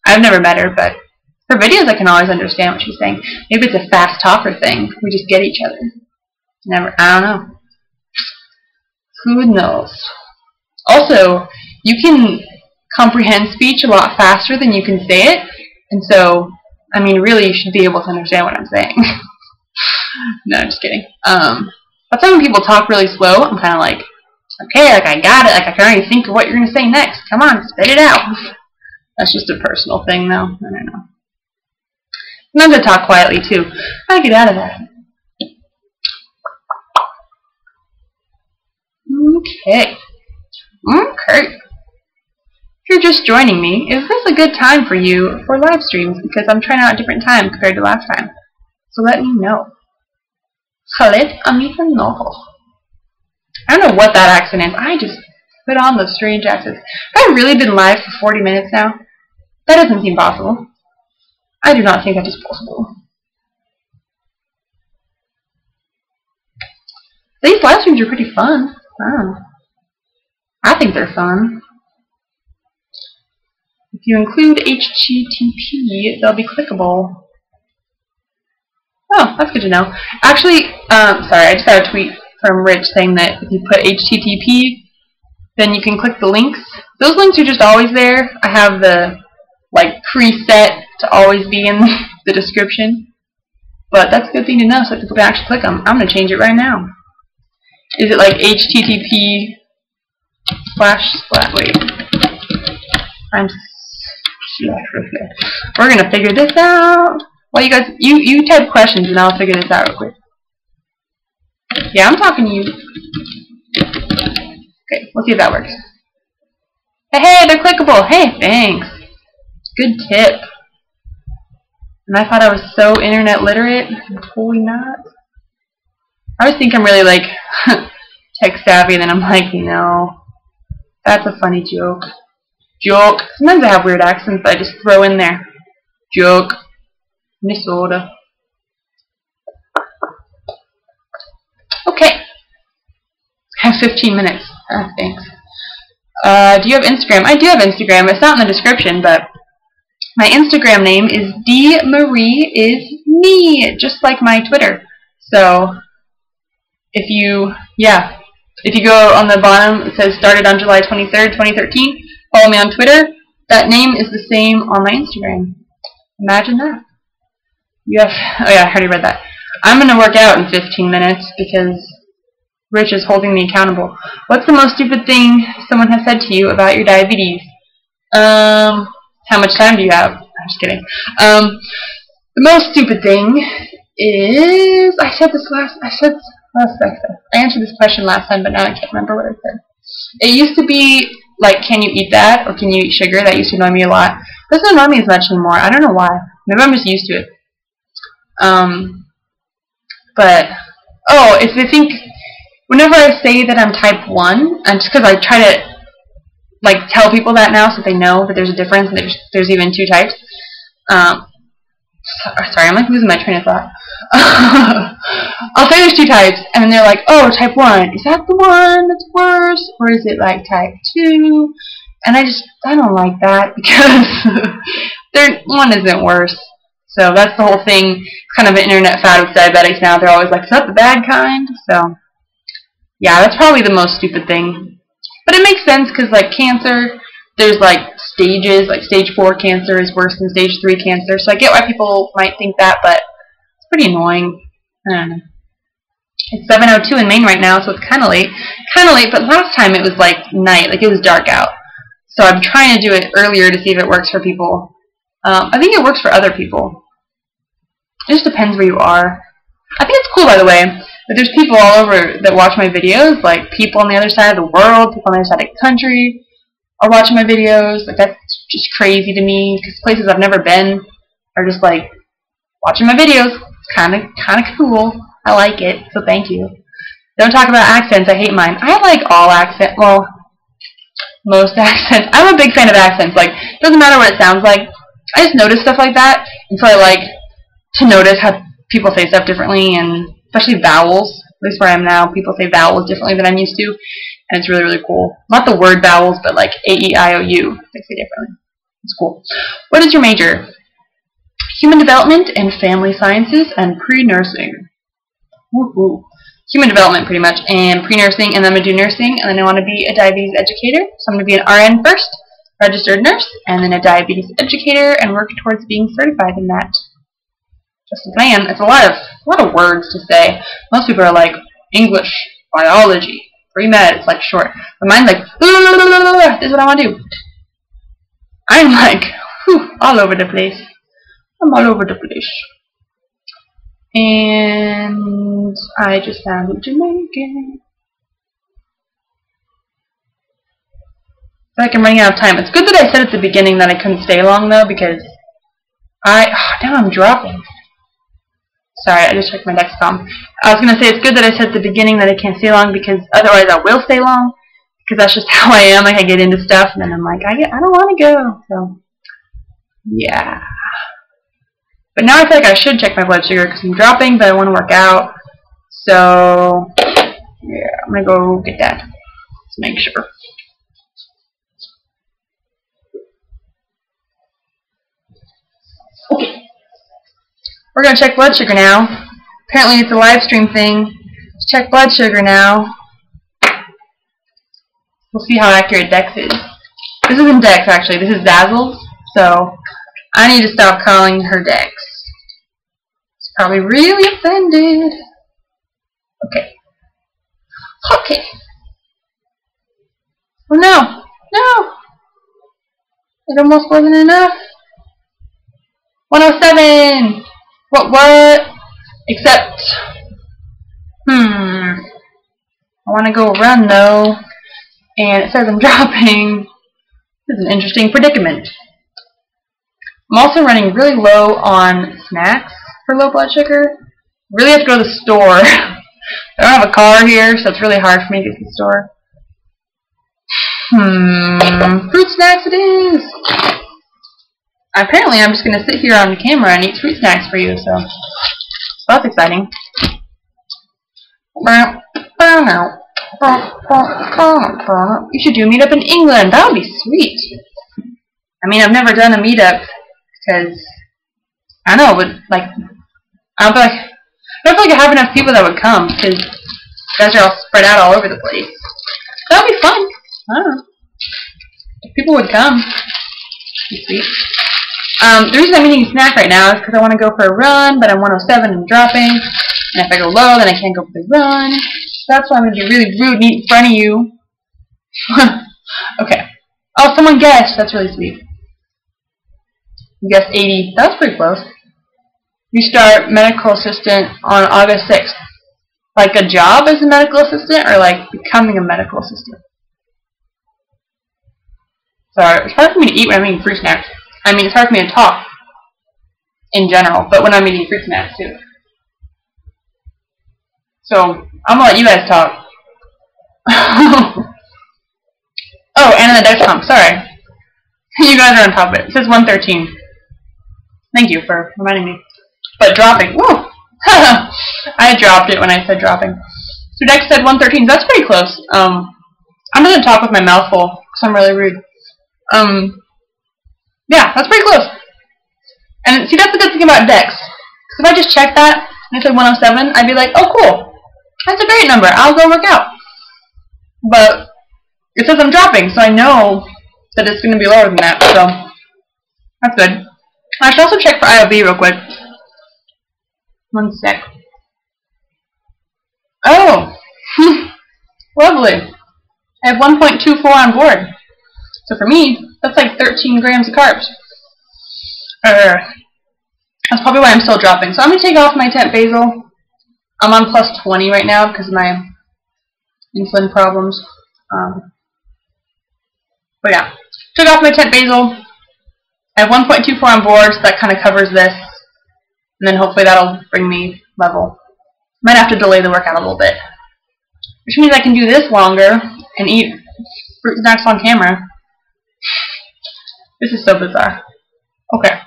I've never met her, but her videos I can always understand what she's saying. Maybe it's a fast talker thing. We just get each other. I don't know. Who knows? Also, you can comprehend speech a lot faster than you can say it, and so, I mean, really, you should be able to understand what I'm saying. No, I'm just kidding. That's why when people talk really slow, I'm kind of like, okay, like I got it, like I can already think of what you're going to say next. Come on, spit it out. That's just a personal thing, though. I don't know. Sometimes I talk quietly, too. How do I get out of that? Okay. Okay. If you're just joining me, is this a good time for you for live streams? Because I'm trying out a different time compared to last time. So let me know. Let me know. I don't know what that accent is. I just put on the strange accents. Have I really been live for 40 minutes now? That doesn't seem possible. I do not think that is possible. These live streams are pretty fun. I think they're fun. If you include HTTP, they'll be clickable. Oh, that's good to know. Actually, sorry, I just got a tweet from Rich saying that if you put HTTP, then you can click the links. Those links are just always there. I have the preset to always be in the description. But that's a good thing to know so people can actually click them. I'm going to change it right now. Is it like HTTP / wait. We're going to figure this out. Well, you guys, you type questions and I'll figure this out real quick. Yeah, I'm talking to you. Okay, let's see if that works. Hey, they're clickable. Hey, thanks. Good tip. And I thought I was so internet literate. I'm totally not. I always think I'm really tech savvy, and then I'm like, no, that's a funny joke. Joke. Sometimes I have weird accents that I just throw in there. Joke. Minnesota. Okay. I have 15 minutes. Thanks. Do you have Instagram? I do have Instagram. It's not in the description, but my Instagram name is dmarieisme, just like my Twitter. So if you go on the bottom, it says started on July 23rd, 2013. Follow me on Twitter. That name is the same on my Instagram. Imagine that. Oh yeah, I already read that. I'm going to work out in 15 minutes because Rich is holding me accountable. What's the most stupid thing someone has said to you about your diabetes? How much time do you have? I'm just kidding. The most stupid thing is I answered this question last time, but now I can't remember what I said. It used to be can you eat that or can you eat sugar? That used to annoy me a lot. It doesn't annoy me as much anymore. I don't know why. Maybe I'm just used to it. But if I think whenever I say that I'm type 1, and just because I try to like tell people that now so they know that there's a difference. And there's even 2 types. Sorry, I'm like losing my train of thought. I'll say there's 2 types, and then they're like, oh, type 1, is that the one that's worse, or is it like type 2? And I don't like that because one isn't worse. So that's the whole thing. It's kind of an internet fad with diabetics now. They're always like, is that the bad kind? So yeah, that's probably the most stupid thing. But it makes sense because like cancer, there's like stages, like stage 4 cancer is worse than stage 3 cancer. So I get why people might think that, but it's pretty annoying. I don't know. It's 7:02 in Maine right now, so it's kind of late. But last time it was like night, like it was dark out. So I'm trying to do it earlier to see if it works for people. I think it works for other people. It just depends where you are. I think it's cool, by the way, that there's people all over that watch my videos, like people on the other side of the world, people on the other side of the country are watching my videos. Like, that's just crazy to me, because places I've never been are just like watching my videos. It's kind of cool. I like it, so thank you. Don't talk about accents. I hate mine. I like all accents. Well, most accents. I'm a big fan of accents. Like, it doesn't matter what it sounds like. I just notice stuff like that, and so I like to notice how people say stuff differently, and especially vowels. At least where I am now, people say vowels differently than I'm used to, and it's really, really cool. Not the word vowels, but like A-E-I-O-U. They say differently. It's cool. What is your major? Human development and family sciences and pre-nursing. Woohoo. Human development, pretty much, and pre-nursing, and then I'm going to do nursing, and then I want to be a diabetes educator. So I'm going to be an RN first, registered nurse, and then a diabetes educator, and work towards being certified in that. Just the plan. It's a lot of words to say. Most people are like, English, biology, pre-med, it's like short. But mine's like, this is what I want to do. I'm like, all over the place. I'm all over the place. And I just sounded Jamaican. I feel like I'm running out of time. It's good that I said at the beginning that I couldn't stay long, though, because now I'm dropping. Sorry, I just checked my Dexcom. I was going to say it's good that I said at the beginning that I can't stay long, because otherwise I will stay long, because that's just how I am. Like, I get into stuff, and then I'm like, I don't want to go. So, yeah. But now I feel like I should check my blood sugar, because I'm dropping, but I want to work out. So, yeah, I'm going to go get that. Let's make sure. Okay. We're going to check blood sugar now. Apparently it's a live stream thing. Let's check blood sugar now. We'll see how accurate Dex is. This isn't Dex, actually. This is Dazzle's. So, I need to stop calling her Dex. She's probably really offended. Okay. Okay. Oh, no. No. It almost wasn't enough. 107. What? Except, I want to go run, though, and it says I'm dropping. This is an interesting predicament. I'm also running really low on snacks for low blood sugar. Really have to go to the store. I don't have a car here, so it's really hard for me to get to the store. Fruit snacks it is! Apparently, I'm just going to sit here on camera and eat fruit snacks for you, so that's exciting. You should do a meetup in England. That would be sweet. I mean, I've never done a meetup because I don't know, but like I don't feel like I have enough people that would come because you guys are all spread out all over the place. That would be fun. I don't know. If people would come, it'd be sweet. The reason I'm eating a snack right now is because I want to go for a run, but I'm 107 and dropping. And if I go low, then I can't go for the run. So that's why I'm going to be really rude and eat in front of you. Okay. Oh, someone guessed. That's really sweet. You guessed 80. That was pretty close. You start medical assistant on August 6th. Like a job as a medical assistant or like becoming a medical assistant? Sorry, it's hard for me to eat when I'm eating fruit snacks. I mean, it's hard for me to talk in general, but when I'm eating fruit snacks too. So, I'm going to let you guys talk. Oh, and in the Dexcom. Sorry. You guys are on top of it. It says 113. Thank you for reminding me. But dropping. Woo! I dropped it when I said dropping. So Dex said 113. That's pretty close. I'm going to talk with my mouth full because I'm really rude. Yeah, that's pretty close. And see, that's the good thing about Dex. Because if I just checked that and it said 107, I'd be like, oh, cool. That's a great number. I'll go work out. But it says I'm dropping, so I know that it's going to be lower than that. So that's good. I should also check for IOB real quick. One sec. Oh, lovely. I have 1.24 on board. So for me, that's like 13 grams of carbs. That's probably why I'm still dropping. So I'm going to take off my temp basal. I'm on plus 20 right now because of my insulin problems. But yeah, took off my temp basal. I have 1.24 on board, so that kind of covers this. And then hopefully that'll bring me level. Might have to delay the workout a little bit. Which means I can do this longer and eat fruit snacks on camera. This is so bizarre. Okay.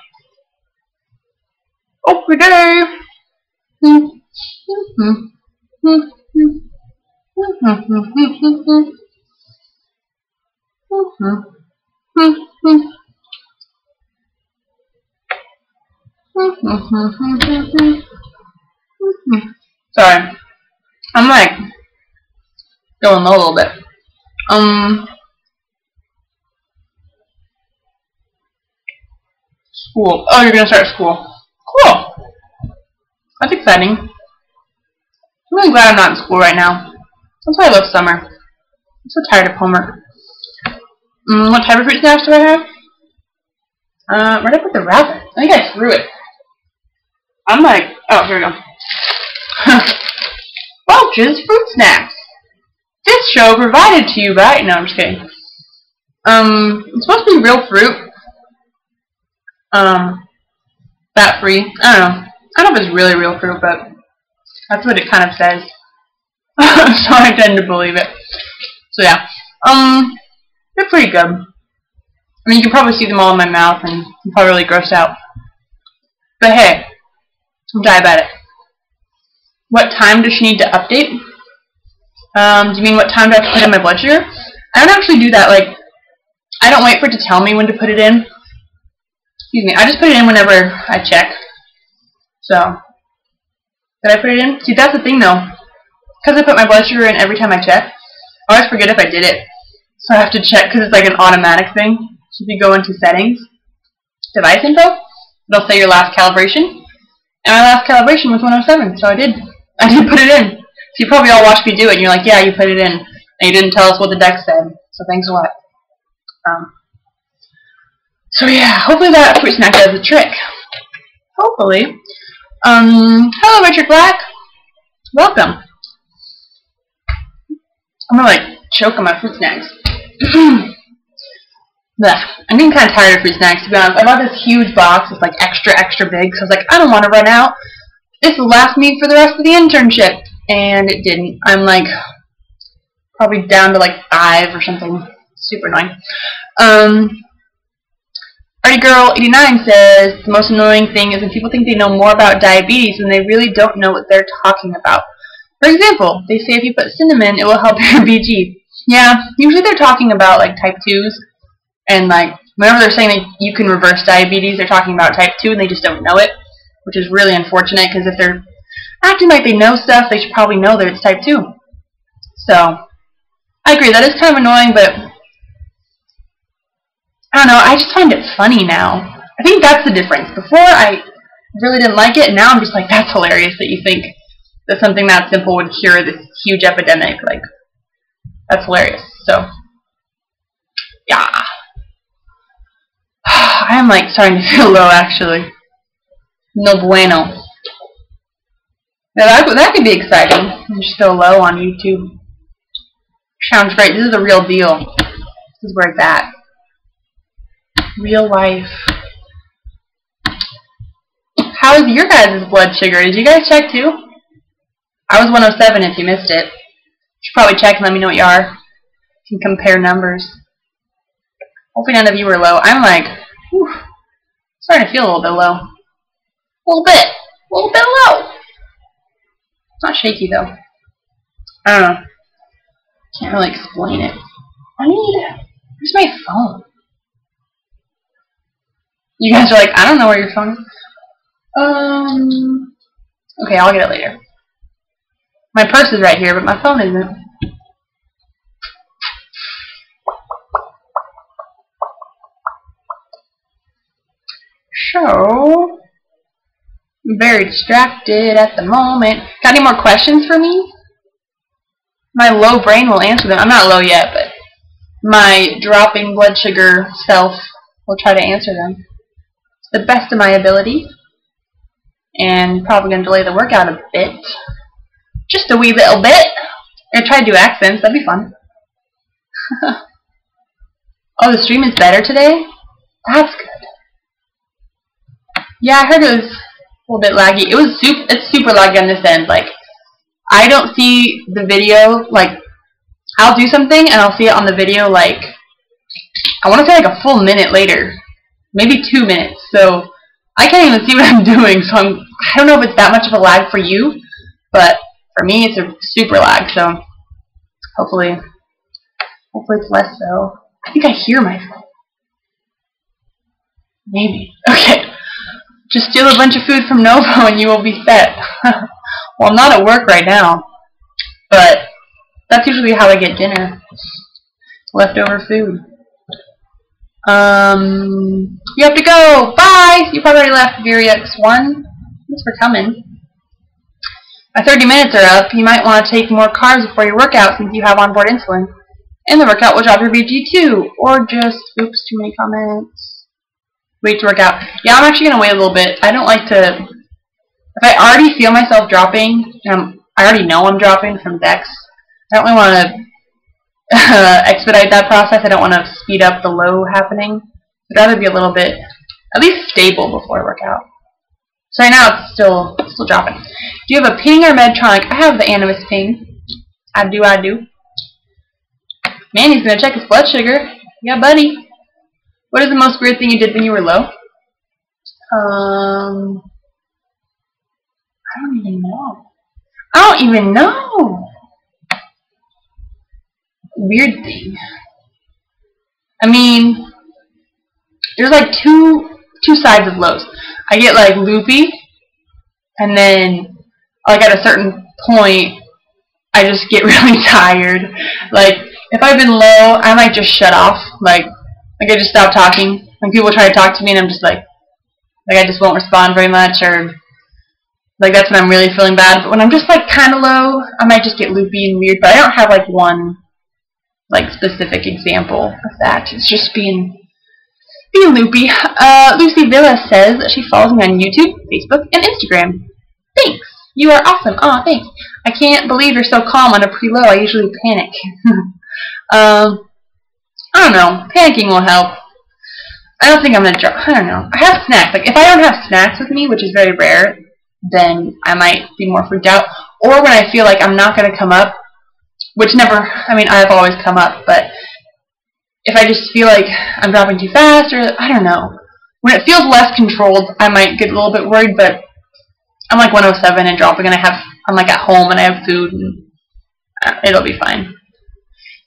Okay. Sorry. I'm like going low a little bit. School. Oh, you're gonna start school. Cool. That's exciting. I'm really glad I'm not in school right now. That's why I love summer. I'm so tired of homework. What type of fruit snacks do I have? Where did I put the wrapper? I think I threw it. I'm like, oh, here we go. Welch's Fruit Snacks. This show provided to you by, no, I'm just kidding. It's supposed to be real fruit. Fat free. I don't know. I don't know if it's really real fruit, but that's what it kind of says. So I tend to believe it. So yeah. They're pretty good. I mean, you can probably see them all in my mouth, and I'm probably really grossed out. But hey, I'm diabetic. What time does she need to update? Do you mean what time do I have to put in my blood sugar? I don't actually do that. Like, I don't wait for it to tell me when to put it in. Excuse me. I just put it in whenever I check. So, did I put it in? See, that's the thing though. Because I put my blood sugar in every time I check, I always forget if I did it. So I have to check because it's like an automatic thing. So if you go into settings, device info, it'll say your last calibration. And my last calibration was 107, so I did put it in. So you probably all watched me do it, and you're like, yeah, you put it in. And you didn't tell us what the deck said, so thanks a lot. So yeah, hopefully that fruit snack does the trick. Hopefully. Hello, Richard Black. Welcome. I'm gonna like choke on my fruit snacks. I'm getting kind of tired of fruit snacks, to be honest. I bought this huge box. It's like extra big. So I was like, I don't want to run out. This will last me for the rest of the internship. And it didn't. I'm like probably down to like 5 or something. Super annoying. Artie Girl 89 says, the most annoying thing is when people think they know more about diabetes when they really don't know what they're talking about. For example, they say if you put cinnamon, it will help your BG. Yeah, usually they're talking about like type 2s. And like, whenever they're saying that you can reverse diabetes, they're talking about type 2 and they just don't know it, which is really unfortunate because if they're acting like they know stuff, they should probably know that it's type 2. So, I agree, that is kind of annoying, but I don't know, I just find it funny now. I think that's the difference. Before, I really didn't like it, and now I'm just like, that's hilarious that you think that something that simple would cure this huge epidemic. Like, that's hilarious. So, yeah. I am like starting to feel low actually. No bueno. Now that could be exciting. I just feel low on YouTube. Sounds great. This is a real deal. This is where it's at. Real life. How is your guys' blood sugar? Did you guys check too? I was 107 if you missed it. You should probably check and let me know what you are. You can compare numbers. Hopefully none of you are low. I'm like, whew, starting to feel a little bit low. A little bit low. It's not shaky though. I don't know. Can't really explain it. Where's my phone? You guys are like, I don't know where your phone is. Okay, I'll get it later. My purse is right here, but my phone isn't. So, I'm very distracted at the moment. Got any more questions for me? My low brain will answer them. I'm not low yet, but my dropping blood sugar self will try to answer them to the best of my ability. And probably going to delay the workout a bit. Just a wee little bit. I'm going to try to do accents. That'd be fun. Oh, the stream is better today? That's good. Yeah, I heard it was a little bit laggy. It's super laggy on this end. Like, I don't see the video, like, I'll do something and I'll see it on the video, like, I want to say like a full minute later. Maybe 2 minutes. So, I can't even see what I'm doing, so I don't know if it's that much of a lag for you, but for me it's a super lag, so hopefully it's less so. I think I hear my phone. Maybe. Okay. Just steal a bunch of food from Novo and you will be set. Well, I'm not at work right now, but that's usually how I get dinner. Leftover food. You have to go. Bye. You probably already left, VirX1. Thanks for coming. My 30 minutes are up. You might want to take more carbs before your workout since you have onboard insulin. And the workout will drop your BG2. Or just, oops, too many comments. Wait to work out. Yeah, I'm actually going to wait a little bit. I don't like to, if I already feel myself dropping, and I already know I'm dropping from Dex, I don't really want to expedite that process. I don't want to speed up the low happening. I'd rather be a little bit, at least stable before I work out. So right now it's still dropping. Do you have a ping or Medtronic? I have the Animus ping. I do. Man, he's gonna check his blood sugar. Yeah, buddy. What is the most weird thing you did when you were low? I don't even know. Weird thing. I mean, there's like two sides of lows. I get like loopy, and then like at a certain point, I just get really tired. Like if I've been low, I might just shut off. Like I just stop talking. When people try to talk to me, and I'm just like I just won't respond very much, or like that's when I'm really feeling bad. But when I'm just like kind of low, I might just get loopy and weird. But I don't have like one like specific example of that. It's just being loopy. Lucy Villa says that she follows me on YouTube, Facebook, and Instagram. Thanks. You are awesome. Aw, thanks. I can't believe you're so calm on a pre-low. I usually panic. I don't know. Panicking will help. I don't think I'm gonna drop. I don't know. I have snacks. Like if I don't have snacks with me, which is very rare, then I might be more freaked out. Or when I feel like I'm not gonna come up, which never. I mean, I've always come up, but if I just feel like I'm dropping too fast, or I don't know. When it feels less controlled, I might get a little bit worried, but I'm like 107 and dropping, and I'm like at home and I have food, and it'll be fine.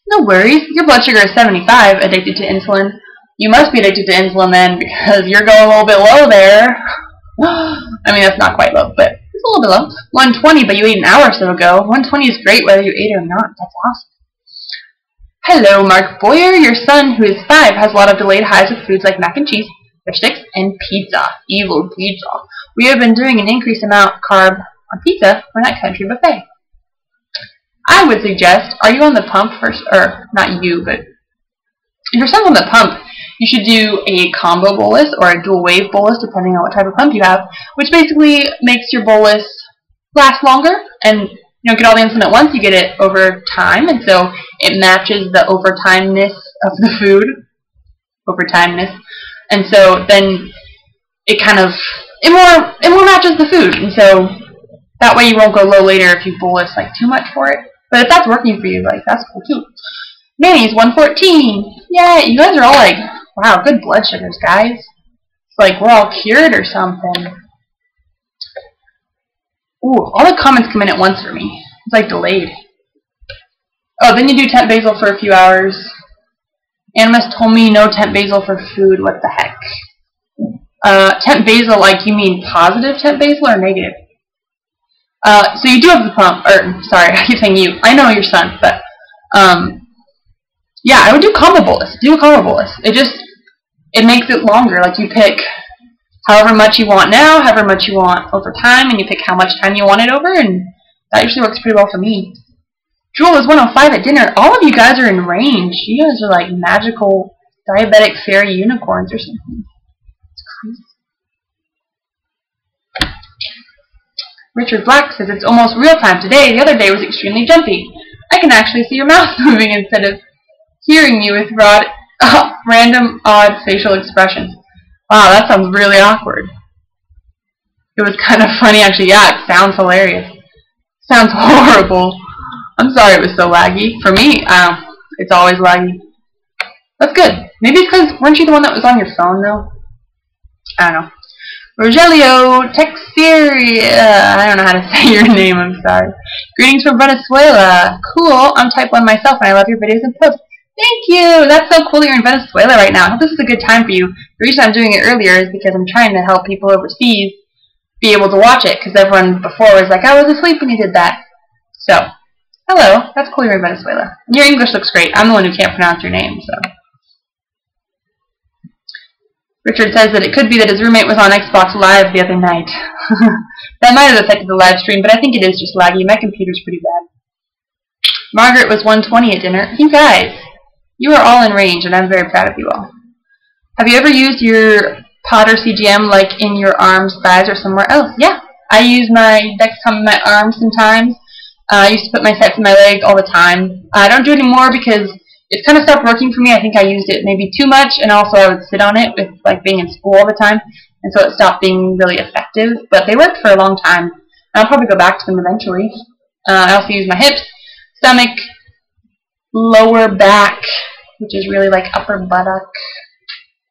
No worries. Your blood sugar is 75, addicted to insulin. You must be addicted to insulin then, because you're going a little bit low there. I mean, that's not quite low, but it's a little bit low. 120, but you ate an hour or so ago. 120 is great whether you ate it or not. That's awesome. Hello, Mark Boyer. Your son, who is 5, has a lot of delayed highs with foods like mac and cheese, fish sticks, and pizza. Evil pizza. We have been doing an increased amount of carb on pizza for that country buffet. I would suggest, are you on the pump first, or not you, but if your son's on the pump, you should do a combo bolus or a dual wave bolus, depending on what type of pump you have, which basically makes your bolus last longer, and you don't get all the insulin at once, you get it over time, and so it matches the overtimeness of the food. Overtimeness. And so then it kind of, it more matches the food, and so that way you won't go low later if you bolus like too much for it. But if that's working for you, like that's cool too. Manny's 114. Yeah, you guys are all like, wow, good blood sugars, guys. It's like we're all cured or something. Ooh, all the comments come in at once for me. It's like delayed. Oh, then you do temp basal for a few hours. Animus told me no temp basal for food. What the heck? Temp basal, like you mean positive temp basal or negative? So you do have the pump, or sorry, I keep saying you. I know your son, but yeah, I would do combo bolus. Do a combo bolus. It makes it longer. Like you pick however much you want now, however much you want over time, and you pick how much time you want it over, and that usually works pretty well for me. Jewel was 105 at dinner. All of you guys are in range. You guys are like magical diabetic fairy unicorns or something. It's crazy. Richard Black says it's almost real time today. The other day was extremely jumpy. I can actually see your mouth moving instead of hearing you with random odd facial expressions. Wow, that sounds really awkward. It was kind of funny actually. Yeah, it sounds hilarious. Sounds horrible. I'm sorry it was so laggy. For me, it's always laggy. That's good. Maybe it's because, weren't you the one that was on your phone, though? I don't know. Rogelio Texiria. I don't know how to say your name, I'm sorry. Greetings from Venezuela. Cool. I'm type 1 myself, and I love your videos and posts. Thank you. That's so cool that you're in Venezuela right now. I hope this is a good time for you. The reason I'm doing it earlier is because I'm trying to help people overseas be able to watch it, because everyone before was like, I was asleep when you did that. So, hello. That's cool you're in Venezuela. Your English looks great. I'm the one who can't pronounce your name, so. Richard says that it could be that his roommate was on Xbox Live the other night. That might have affected the live stream, but I think it is just laggy. My computer's pretty bad. Margaret was 120 at dinner. You guys, you are all in range, and I'm very proud of you all. Have you ever used your Potter CGM like in your arms, thighs, or somewhere else? Yeah, I use my Dexcom in my arms sometimes. I used to put my sets in my leg all the time. I don't do it anymore because it's kind of stopped working for me. I think I used it maybe too much, and also I would sit on it with like being in school all the time, and so it stopped being really effective. But they worked for a long time. I'll probably go back to them eventually. I also use my hips, stomach, lower back, which is really like upper buttock.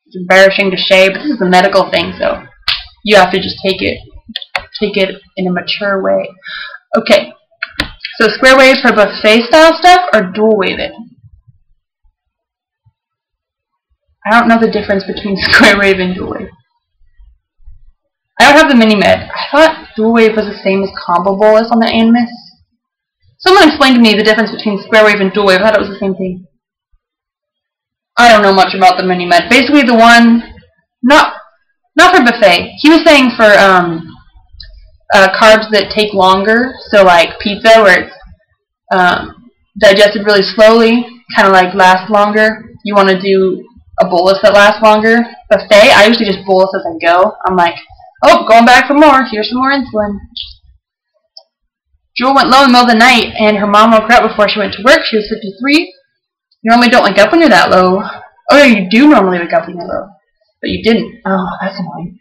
It's embarrassing to say, but this is a medical thing, so you have to just take it in a mature way. Okay, so square wave for buffet style stuff or dual wave it? I don't know the difference between square wave and dual wave. I don't have the mini med. I thought dual wave was the same as combo bolus on the Animus. Someone explained to me the difference between square wave and dual wave. I thought it was the same thing. I don't know much about the mini med. Basically, the one not for buffet. He was saying for carbs that take longer. So like pizza, where it's digested really slowly, kind of like lasts longer. You want to do a bolus that lasts longer. Buffet, I usually just bolus as I go. I'm like, oh, going back for more. Here's some more insulin. Jewel went low in the middle of the night, and her mom woke her up before she went to work. She was 53. You normally don't wake up when you're that low. Oh, no, you do normally wake up when you're low. But you didn't. Oh, that's annoying.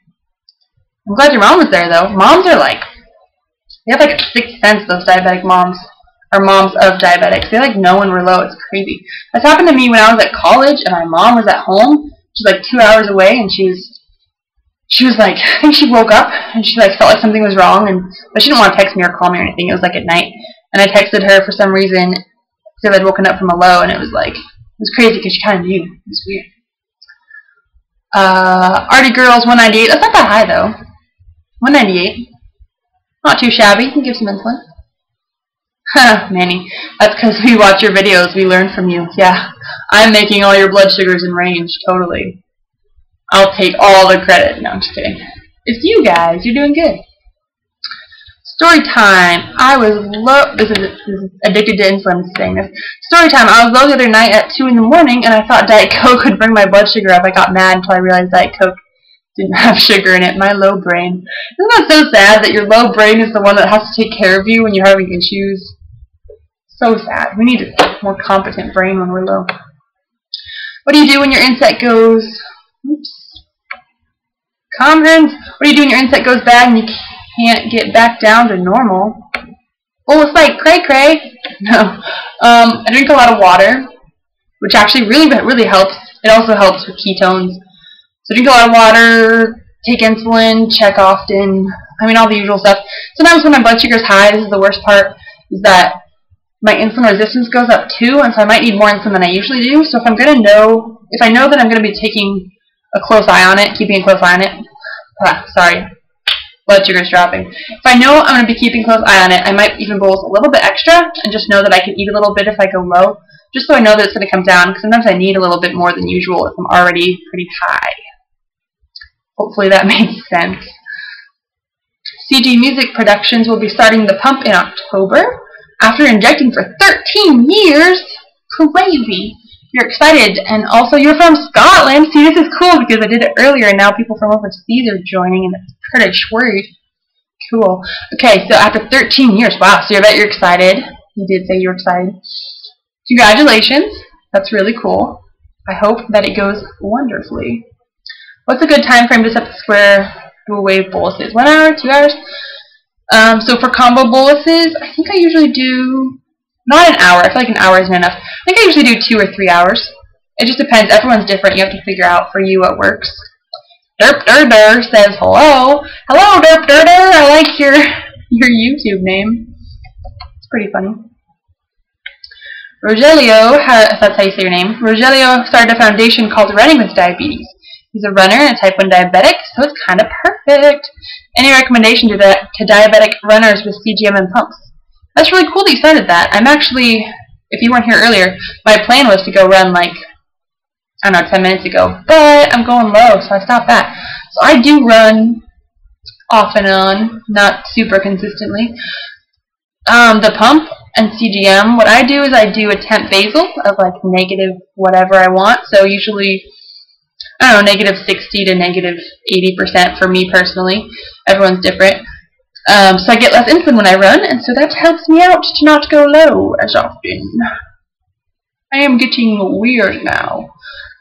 I'm glad your mom was there, though. Moms are like, they have like a sixth sense, those diabetic moms. Or moms of diabetics. They like know when we're low. It's crazy. That's happened to me when I was at college, and my mom was at home. She was like 2 hours away, and she was like, I think she woke up, and she like felt like something was wrong, but she didn't want to text me or call me or anything. It was like at night. And I texted her for some reason, because I'd woken up from a low, and it was like, it was crazy because she kind of knew. It was weird. Artie Girls 198. That's not that high though. 198. Not too shabby. You can give some insulin. Huh, Manny. That's because we watch your videos. We learn from you. Yeah. I'm making all your blood sugars in range. Totally. I'll take all the credit. No, I'm just kidding. It's you guys. You're doing good. Story time. I was low. This is addicted to insulin saying this. Story time. I was low the other night at 2 in the morning, and I thought Diet Coke would bring my blood sugar up. I got mad until I realized Diet Coke didn't have sugar in it. My low brain. Isn't that so sad that your low brain is the one that has to take care of you when you're having issues? So sad. We need a more competent brain when we're low. What do you do when your inset goes... Oops. Conference. What do you do when your inset goes bad and you can't get back down to normal? Oh, it's like cray-cray. No. I drink a lot of water. which actually really helps. It also helps with ketones. So drink a lot of water, take insulin, check often. I mean, all the usual stuff. Sometimes when my blood sugar is high, this is the worst part, is that my insulin resistance goes up too, and so I might need more insulin than I usually do. So if I know that I'm going to be taking a close eye on it, keeping a close eye on it, sorry, blood sugar's dropping. If I know I'm going to be keeping a close eye on it, I might even bolus a little bit extra and just know that I can eat a little bit if I go low, just so I know that it's going to come down, because sometimes I need a little bit more than usual if I'm already pretty high. Hopefully that makes sense. CG Music Productions will be starting the pump in October after injecting for 13 years. Crazy. You're excited, and also you're from Scotland. See, this is cool because I did it earlier, and now people from overseas are joining, and it's pretty sweet. Cool. Okay, so after 13 years, wow, so I bet you're excited. You did say you were excited. Congratulations. That's really cool. I hope that it goes wonderfully. What's a good time frame to set the square dual wave boluses? 1 hour, 2 hours? So for combo boluses, I think I usually do not an hour. I feel like an hour isn't enough. I think I usually do 2 or 3 hours. It just depends. Everyone's different. You have to figure out for you what works. Derp Durder says hello. Hello, Derp Durder. I like your YouTube name. It's pretty funny. Rogelio, if that's how you say your name, Rogelio started a foundation called Running with Diabetes. He's a runner and a type 1 diabetic, so it's kind of perfect. Any recommendation to diabetic runners with CGM and pumps? That's really cool that you started that. I'm actually, if you weren't here earlier, my plan was to go run like, I don't know, 10 minutes ago, but I'm going low, so I stopped that. So I do run off and on, not super consistently. The pump and CGM, what I do is I do a temp basal of like negative whatever I want, so usually, I don't know, negative 60 to negative 80% for me personally. Everyone's different. So I get less insulin when I run, and so that helps me out to not go low as often. I am getting weird now.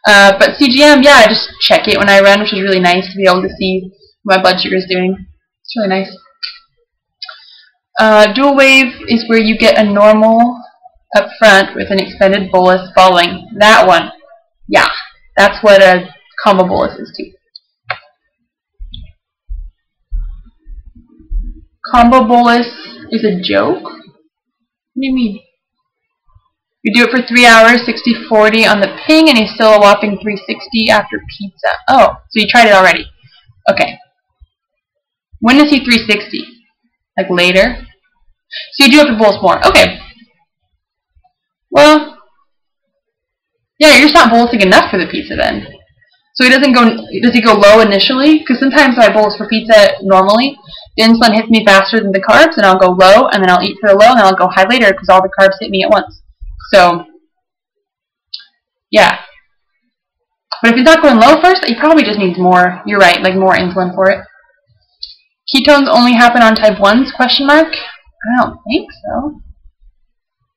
But CGM, yeah, I just check it when I run, which is really nice to be able to see what my blood sugar is doing. It's really nice. Dual wave is where you get a normal up front with an extended bolus following. That one. Yeah, that's what a combo bolus is too. Combo bolus is a joke? What do you mean? You do it for 3 hours, 60-40 on the ping, and he's still a whopping 360 after pizza. Oh, so you tried it already. Okay. When is he 360? Like later? So you do have to bolus more. Okay. Well, yeah, you're just not bolusing enough for the pizza then. So he doesn't go, does he go low initially? Because sometimes when I bolus for pizza normally, the insulin hits me faster than the carbs, and I'll go low, and then I'll eat for the low, and then I'll go high later because all the carbs hit me at once. So, yeah. But if he's not going low first, he probably just needs more, you're right, like more insulin for it. Ketones only happen on type 1s, question mark? I don't think so.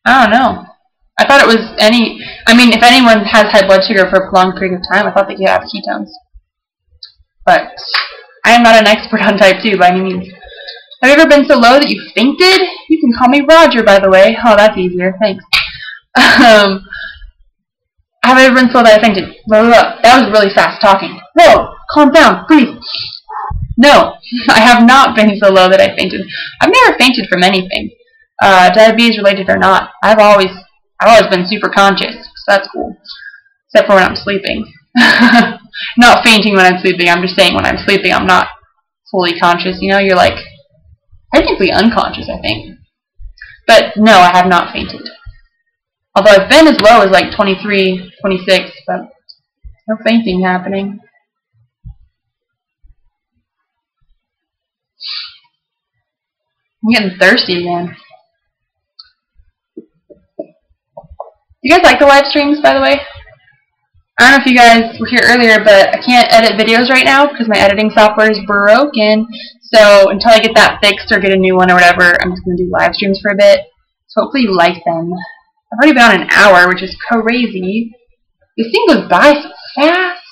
I don't know. I thought it was any, I mean, if anyone has high blood sugar for a prolonged period of time, I thought they could have ketones. But I am not an expert on type 2 by any means. Have you ever been so low that you fainted? You can call me Roger, by the way. Oh, that's easier. Thanks. Have I ever been so that I fainted? That was really fast talking. Whoa, calm down, breathe. No, I have not been so low that I fainted. I've never fainted from anything, diabetes related or not. I've always been super conscious, so that's cool. Except for when I'm sleeping. Not fainting when I'm sleeping. I'm just saying when I'm sleeping, I'm not fully conscious. You know, you're like technically unconscious, I think. But no, I have not fainted. Although I've been as low as like 23, 26, but no fainting happening. I'm getting thirsty again. You guys like the live streams, by the way? I don't know if you guys were here earlier, but I can't edit videos right now because my editing software is broken. So until I get that fixed or get a new one or whatever, I'm just going to do live streams for a bit. So hopefully you like them. I've already been on an hour, which is crazy. This thing goes by so fast.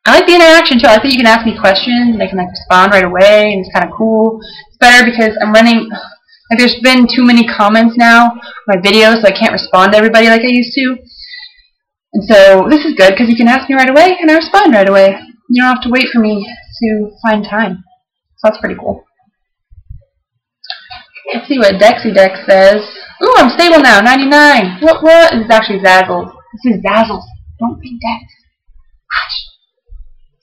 I like the interaction too. I like that you can ask me questions and I can like respond right away, and it's kind of cool. It's better because I'm running, like there's been too many comments now on my videos, so I can't respond to everybody like I used to. And so this is good because you can ask me right away and I respond right away. You don't have to wait for me to find time. So that's pretty cool. Let's see what DexiDex says. Ooh, I'm stable now, 99. What? This is actually Zazzles. This is Zazzles. Don't be Dex. Gosh.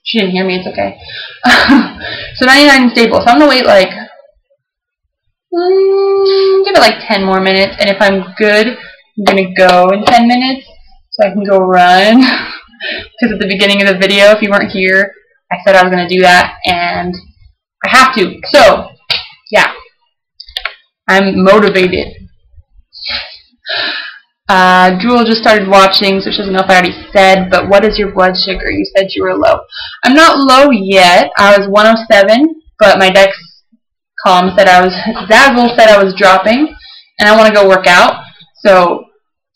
She didn't hear me, it's okay. So 99 is stable. So I'm going to wait like, give it like 10 more minutes. And if I'm good, I'm going to go in 10 minutes so I can go run. Because at the beginning of the video, if you weren't here, I said I was going to do that. And I have to. So, yeah. I'm motivated. Jewel just started watching, so she doesn't know if I already said, but what is your blood sugar? You said you were low. I'm not low yet. I was 107, but my Dexcom said I was, Zazzle said I was dropping, and I want to go work out. So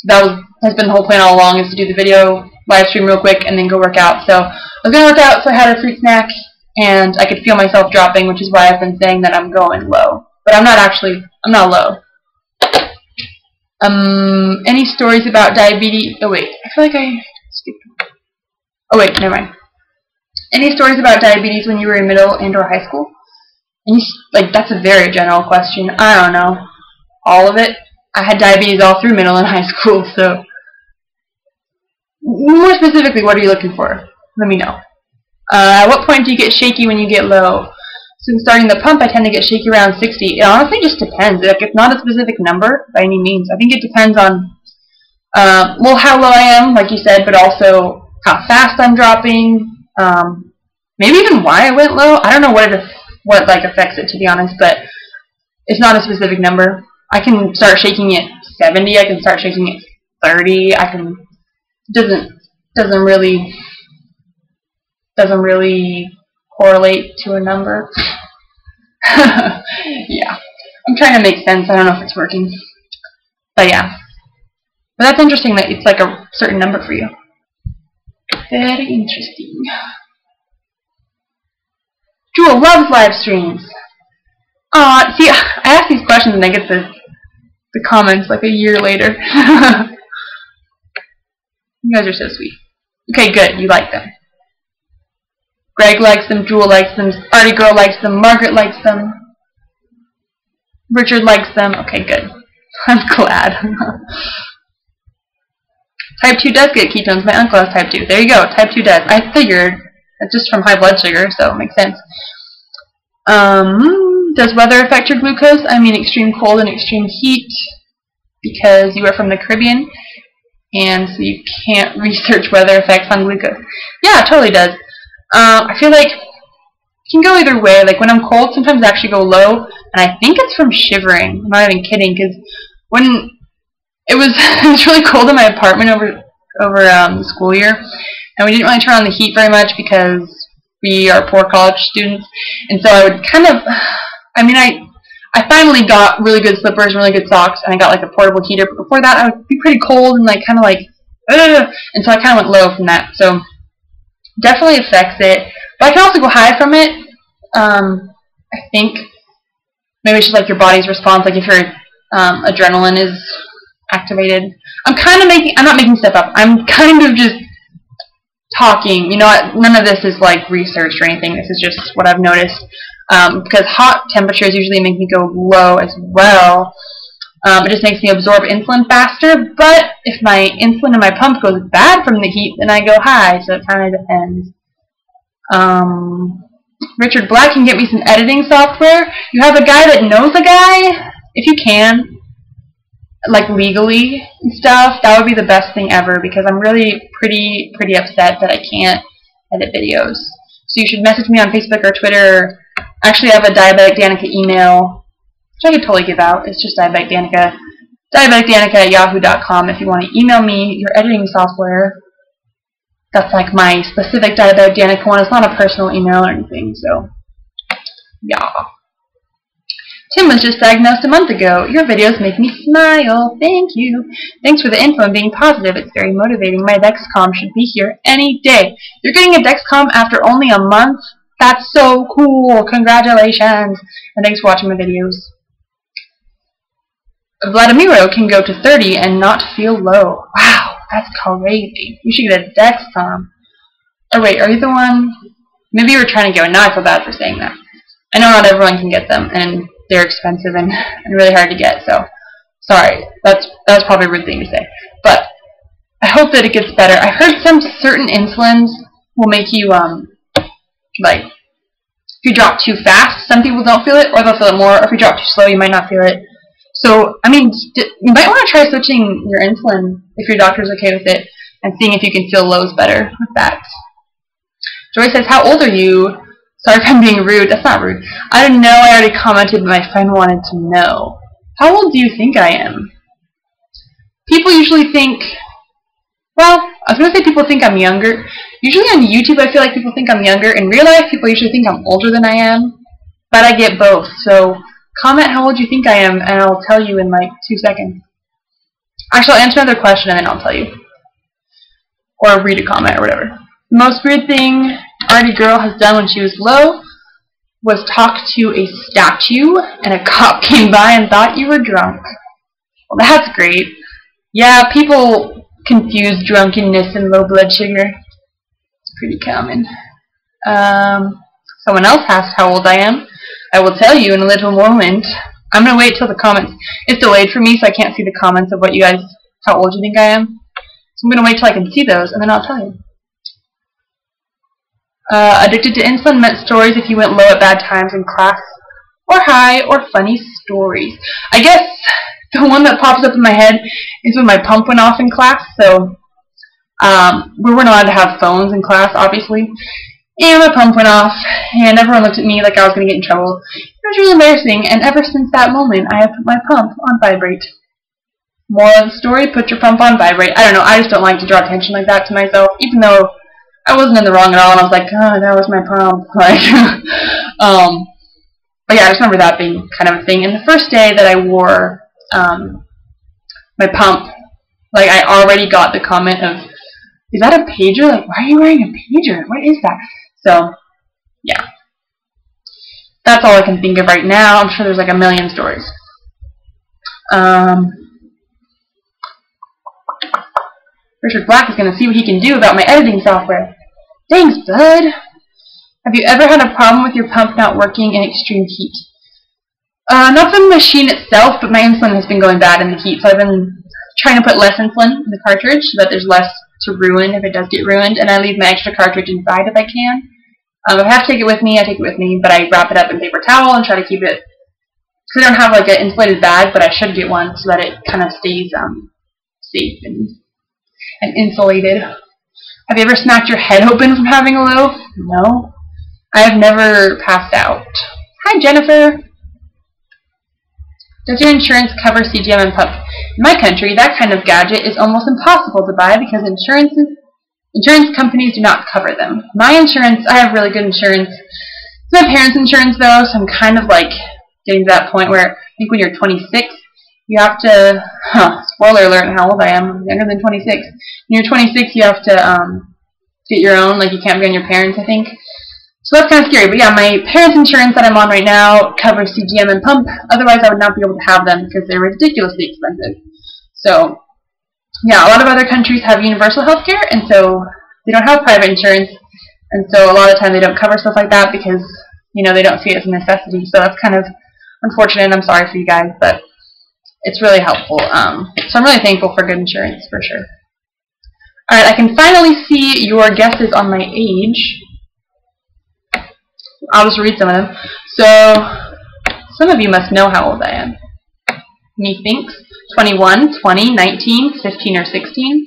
that has been the whole plan all along, is to do the video, live stream real quick, and then go work out. So I was going to work out, so I had a fruit snack, and I could feel myself dropping, which is why I've been saying that I'm going low. But I'm not low. Any stories about diabetes? Oh wait, I feel like I skipped. Oh wait, never mind. Any stories about diabetes when you were in middle and or high school? Like, that's a very general question. I don't know. All of it. I had diabetes all through middle and high school, so. More specifically, what are you looking for? Let me know. At what point do you get shaky when you get low? Since starting the pump, I tend to get shaky around 60. It honestly just depends. Like, it's not a specific number by any means. I think it depends on, well, how low I am, like you said, but also how fast I'm dropping. Maybe even why I went low. I don't know what affects it, to be honest, but it's not a specific number. I can start shaking at 70. I can start shaking at 30. Doesn't really correlate to a number. Yeah. I'm trying to make sense. I don't know if it's working. But yeah. But that's interesting that it's like a certain number for you. Very interesting. Jewel loves live streams. See, I ask these questions and I get the comments like a year later. You guys are so sweet. Okay, good. You like them. Greg likes them, Jewel likes them, Artie Girl likes them, Margaret likes them, Richard likes them. Okay, good. I'm glad. Type 2 does get ketones. My uncle has type 2. There you go. Type 2 does. I figured. It's just from high blood sugar, so it makes sense. Does weather affect your glucose? I mean extreme cold and extreme heat, because you are from the Caribbean, and so you can't research weather effects on glucose. Yeah, it totally does. I feel like it can go either way. Like when I'm cold, sometimes I actually go low, and I think it's from shivering. I'm not even kidding, because when it was really cold in my apartment over the school year, and we didn't really turn on the heat very much because we are poor college students, and so I would kind of, I finally got really good slippers and really good socks, and I got like a portable heater, but before that I would be pretty cold and like kind of like, and so I kind of went low from that. So definitely affects it, but I can also go high from it. I think maybe it's just like your body's response, like if your adrenaline is activated. I'm not making stuff up. I'm kind of just talking. You know what? None of this is like researched or anything. This is just what I've noticed. Because hot temperatures usually make me go low as well. It just makes me absorb insulin faster, but if my insulin in my pump goes bad from the heat, then I go high, so it kind of depends. Richard Black can get me some editing software. You have a guy that knows a guy? If you can, like legally and stuff, that would be the best thing ever, because I'm really pretty upset that I can't edit videos. So you should message me on Facebook or Twitter. Actually, I have a DiabeticDanica email, which I could totally give out. It's just DiabeticDanica. DiabeticDanica@yahoo.com if you want to email me your editing software. That's like my specific DiabeticDanica one. It's not a personal email or anything, so yeah. Tim was just diagnosed a month ago. Your videos make me smile. Thank you. Thanks for the info and being positive. It's very motivating. My Dexcom should be here any day. You're getting a Dexcom after only a month? That's so cool. Congratulations. And thanks for watching my videos. Vladimiro can go to 30 and not feel low. Wow. That's crazy. You should get a Dexcom. Or wait, are you the one? Maybe you were trying to get one. Now I feel bad for saying that. I know not everyone can get them, and they're expensive and really hard to get, so sorry. That was probably a rude thing to say. But I hope that it gets better. I heard some certain insulins will make you, like, if you drop too fast, some people don't feel it, or they'll feel it more, or if you drop too slow, you might not feel it. So, I mean, you might want to try switching your insulin, if your doctor's okay with it, and seeing if you can feel lows better with that. Joy says, how old are you? Sorry if I'm being rude. That's not rude. I don't know. I already commented, but my friend wanted to know. How old do you think I am? People usually think, well, I was going to say people think I'm younger. Usually on YouTube, I feel like people think I'm younger. In real life, people usually think I'm older than I am. But I get both. So comment how old you think I am, and I'll tell you in like 2 seconds. Actually, I'll answer another question, and then I'll tell you. Or read a comment or whatever. The most weird thing Artie girl has done when she was low was talk to a statue, and a cop came by and thought you were drunk. Well, that's great. Yeah, people confuse drunkenness and low blood sugar. It's pretty common. Someone else asked how old I am. I will tell you in a little moment. I'm going to wait till the comments. It's delayed for me, so I can't see the comments of what you guys, how old you think I am. So I'm going to wait till I can see those, and then I'll tell you. Addicted to insulin meant stories if you went low at bad times in class, or high, or funny stories. I guess the one that pops up in my head is when my pump went off in class. So we weren't allowed to have phones in class, obviously. And my pump went off, and everyone looked at me like I was going to get in trouble. It was really embarrassing, and ever since that moment, I have put my pump on vibrate. Moral of the story, put your pump on vibrate. I don't know, I just don't like to draw attention like that to myself, even though I wasn't in the wrong at all, and I was like, oh, that was my pump. Like, but yeah, I just remember that being kind of a thing. And the first day that I wore my pump, like, I already got the comment of, is that a pager? Like, why are you wearing a pager? What is that? So, yeah. That's all I can think of right now. I'm sure there's like a million stories. Richard Black is going to see what he can do about my editing software. Thanks, bud. Have you ever had a problem with your pump not working in extreme heat? Not the machine itself, but my insulin has been going bad in the heat, so I've been trying to put less insulin in the cartridge so that there's less to ruin if it does get ruined, and I leave my extra cartridge inside if I can. If I have to take it with me, I take it with me, but I wrap it up in paper towel and try to keep it, because I don't have like an insulated bag, but I should get one so that it kind of stays safe and insulated. Have you ever smacked your head open from having a loaf? No. I have never passed out. Hi, Jennifer. Does your insurance cover CGM and pump? In my country, that kind of gadget is almost impossible to buy because insurance companies do not cover them. My insurance, I have really good insurance. It's my parents' insurance, though, so I'm kind of like getting to that point where I think when you're 26, you have to, spoiler alert on how old I am, I'm younger than 26. When you're 26, you have to get your own, like you can't be on your parents', I think. So that's kind of scary. But yeah, my parents' insurance that I'm on right now covers CGM and pump. Otherwise, I would not be able to have them because they're ridiculously expensive. So, yeah, a lot of other countries have universal health care, and so they don't have private insurance. And so a lot of the time they don't cover stuff like that because, you know, they don't see it as a necessity. So that's kind of unfortunate, and I'm sorry for you guys, but it's really helpful. So I'm really thankful for good insurance, for sure. Alright, I can finally see your guesses on my age. I'll just read some of them. So, some of you must know how old I am. Methinks 21, 20, 19, 15 or 16,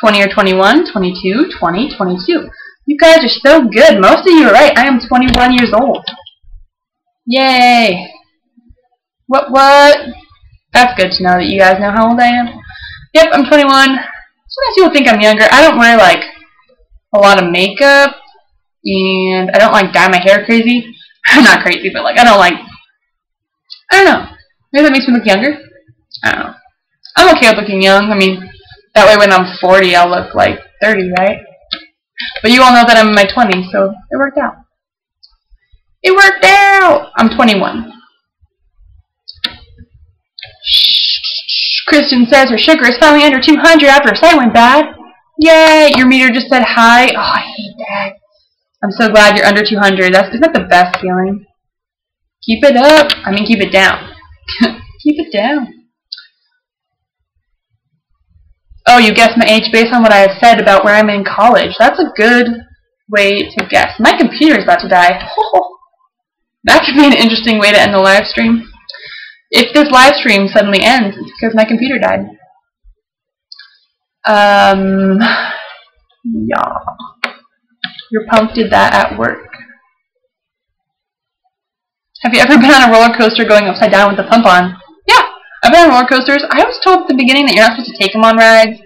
20 or 21, 22, 20, 22. You guys are so good. Most of you are right. I am 21 years old. Yay! What? That's good to know that you guys know how old I am. Yep, I'm 21. Sometimes people think I'm younger. I don't wear, like, a lot of makeup, and I don't, like, dye my hair crazy. Not crazy, but, like, I don't know. Maybe that makes me look younger? I don't know. I'm okay with looking young. I mean, that way when I'm 40, I'll look, like, 30, right? But you all know that I'm in my 20s, so it worked out. It worked out! I'm 21. Kristen says her sugar is finally under 200 after her sight went bad. Yay! Your meter just said hi. Oh, I hate that. I'm so glad you're under 200. Isn't that the best feeling? Keep it up. I mean, keep it down. Keep it down. Oh, you guessed my age based on what I have said about where I'm in college. That's a good way to guess. My computer is about to die. Oh, that could be an interesting way to end the live stream. If this live stream suddenly ends, it's because my computer died. Yeah. Your pump did that at work. Have you ever been on a roller coaster going upside down with the pump on? Yeah, I've been on roller coasters. I was told at the beginning that you're not supposed to take them on rides,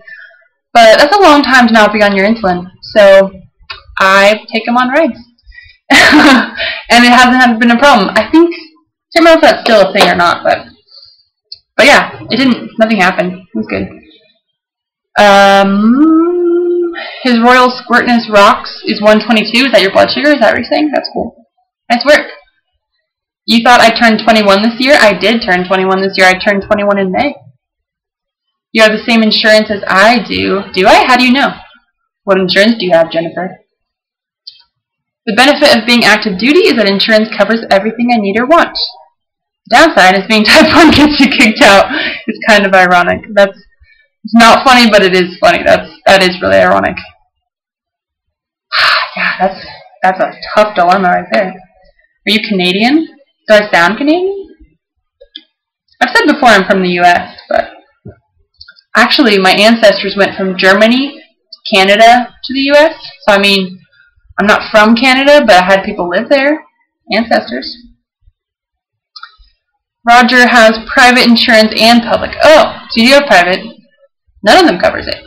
but that's a long time to not be on your insulin. So I take them on rides. And it hasn't been a problem. I can't remember if that's still a thing or not, but yeah, it didn't. Nothing happened. It was good. His Royal Squirtness Rocks is 122. Is that your blood sugar? Is that what you're saying? That's cool. Nice work. You thought I turned 21 this year? I did turn 21 this year. I turned 21 in May. You have the same insurance as I do. Do I? How do you know? What insurance do you have, Jennifer? The benefit of being active duty is that insurance covers everything I need or want. The downside is being type 1 gets you kicked out. It's kind of ironic. It's not funny, but it is funny. That is really ironic. Yeah, that's a tough dilemma right there. Are you Canadian? Do I sound Canadian? I've said before I'm from the U.S., but actually my ancestors went from Germany to Canada to the U.S. So I mean, I'm not from Canada, but I had people live there. Ancestors. Roger has private insurance and public. Oh, so you do have private. None of them covers it.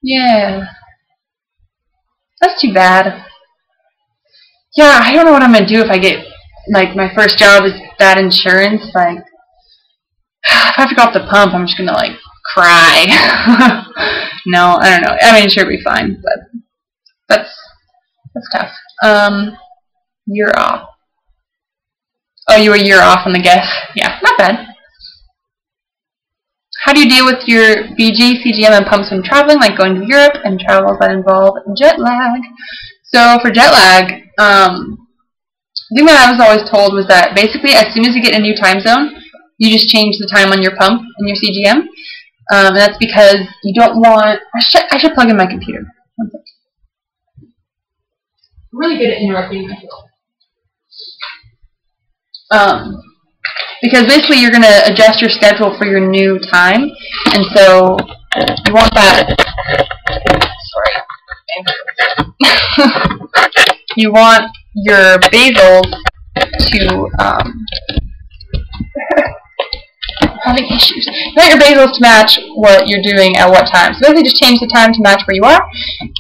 Yeah. That's too bad. Yeah, I don't know what I'm going to do if I get, like, my first job is bad insurance. Like, if I have to go off the pump, I'm just going to, like, cry. No, I don't know. I mean, sure, it'll be fine, but that's tough. You're off. Oh, you were a year off on the guess. Yeah, not bad. How do you deal with your BG, CGM, and pumps when traveling, like going to Europe and travels that involve jet lag? So for jet lag, the thing that I was always told was that basically as soon as you get a new time zone, you just change the time on your pump and your CGM. And that's because you don't want... I should plug in my computer. One second. I'm really good at interrupting myself. Because basically you're going to adjust your schedule for your new time, and so you want that... Sorry. You want your basals to... having issues. You want your basals to match what you're doing at what time. So basically just change the time to match where you are,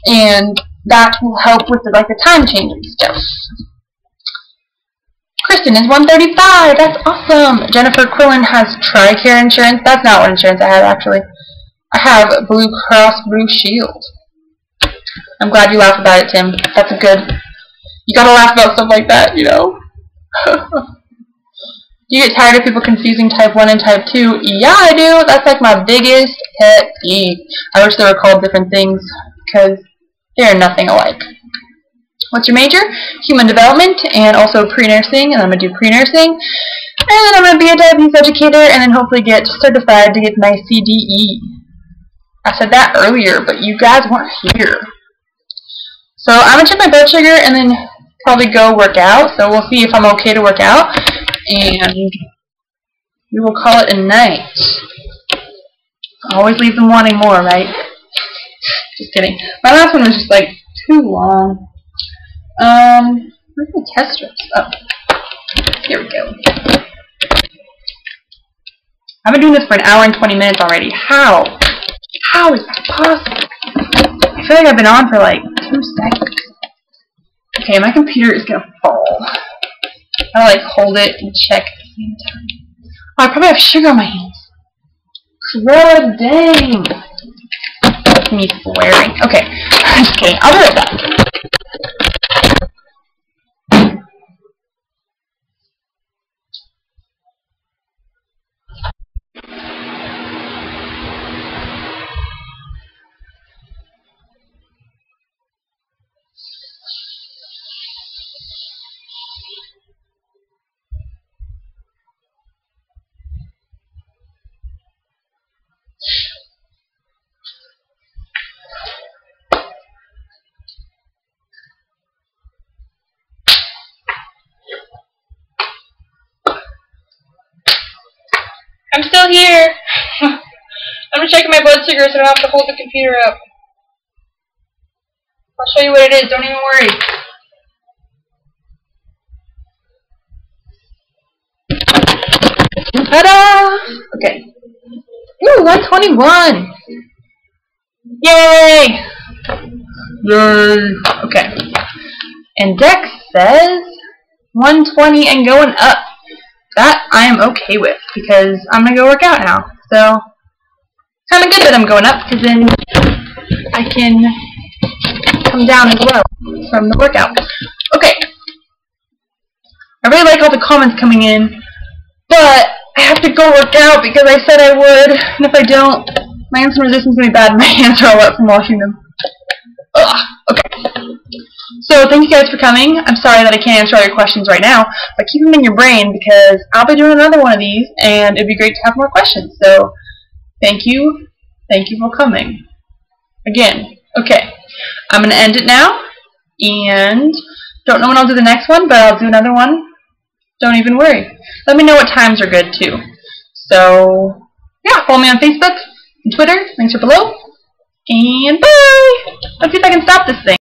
and that will help with the time changing stuff. Kristen is 135. That's awesome. Jennifer Quillen has TRICARE insurance. That's not what insurance I have, actually. I have Blue Cross Blue Shield. I'm glad you laughed about it, Tim. That's a good... You gotta laugh about stuff like that, you know? Do you get tired of people confusing type 1 and type 2? Yeah, I do. That's like my biggest pet peeve. I wish they were called different things, because they are nothing alike. What's your major? Human development, and also pre-nursing, and I'm going to do pre-nursing. And then I'm going to be a diabetes educator, and then hopefully get certified to get my CDE. I said that earlier, but you guys weren't here. So I'm going to check my blood sugar, and then probably go work out. So we'll see if I'm okay to work out, and we will call it a night. Always leave them wanting more, right? Just kidding. My last one was just like too long. Where's the test strips? Oh, here we go. I've been doing this for an hour and 20 minutes already. How? How is that possible? I feel like I've been on for like 2 seconds. Okay, my computer is gonna fall. I like hold it and check at the same time. Oh, I probably have sugar on my hands. Crud, dang. That's me swearing. Okay, I'm just kidding. I'll be right back. I'm still here. I'm checking my blood sugar so I don't have to hold the computer up. I'll show you what it is. Don't even worry. Ta-da! Okay. Ooh, 121. Yay! Yay! Okay. And Dex says 120 and going up. That I am okay with because I'm gonna go work out now. So kind of good that I'm going up because then I can come down as well from the workout. Okay. I really like all the comments coming in, but I have to go work out because I said I would, and if I don't, my insulin resistance is going to be bad and my hands are all wet from washing them. Ugh. Okay. So thank you guys for coming. I'm sorry that I can't answer all your questions right now, but keep them in your brain because I'll be doing another one of these, and it'd be great to have more questions. So thank you. Thank you for coming. Again. Okay. I'm going to end it now, and don't know when I'll do the next one, but I'll do another one. Don't even worry. Let me know what times are good, too. So, yeah, follow me on Facebook and Twitter. Links are below. And bye! Let's see if I can stop this thing.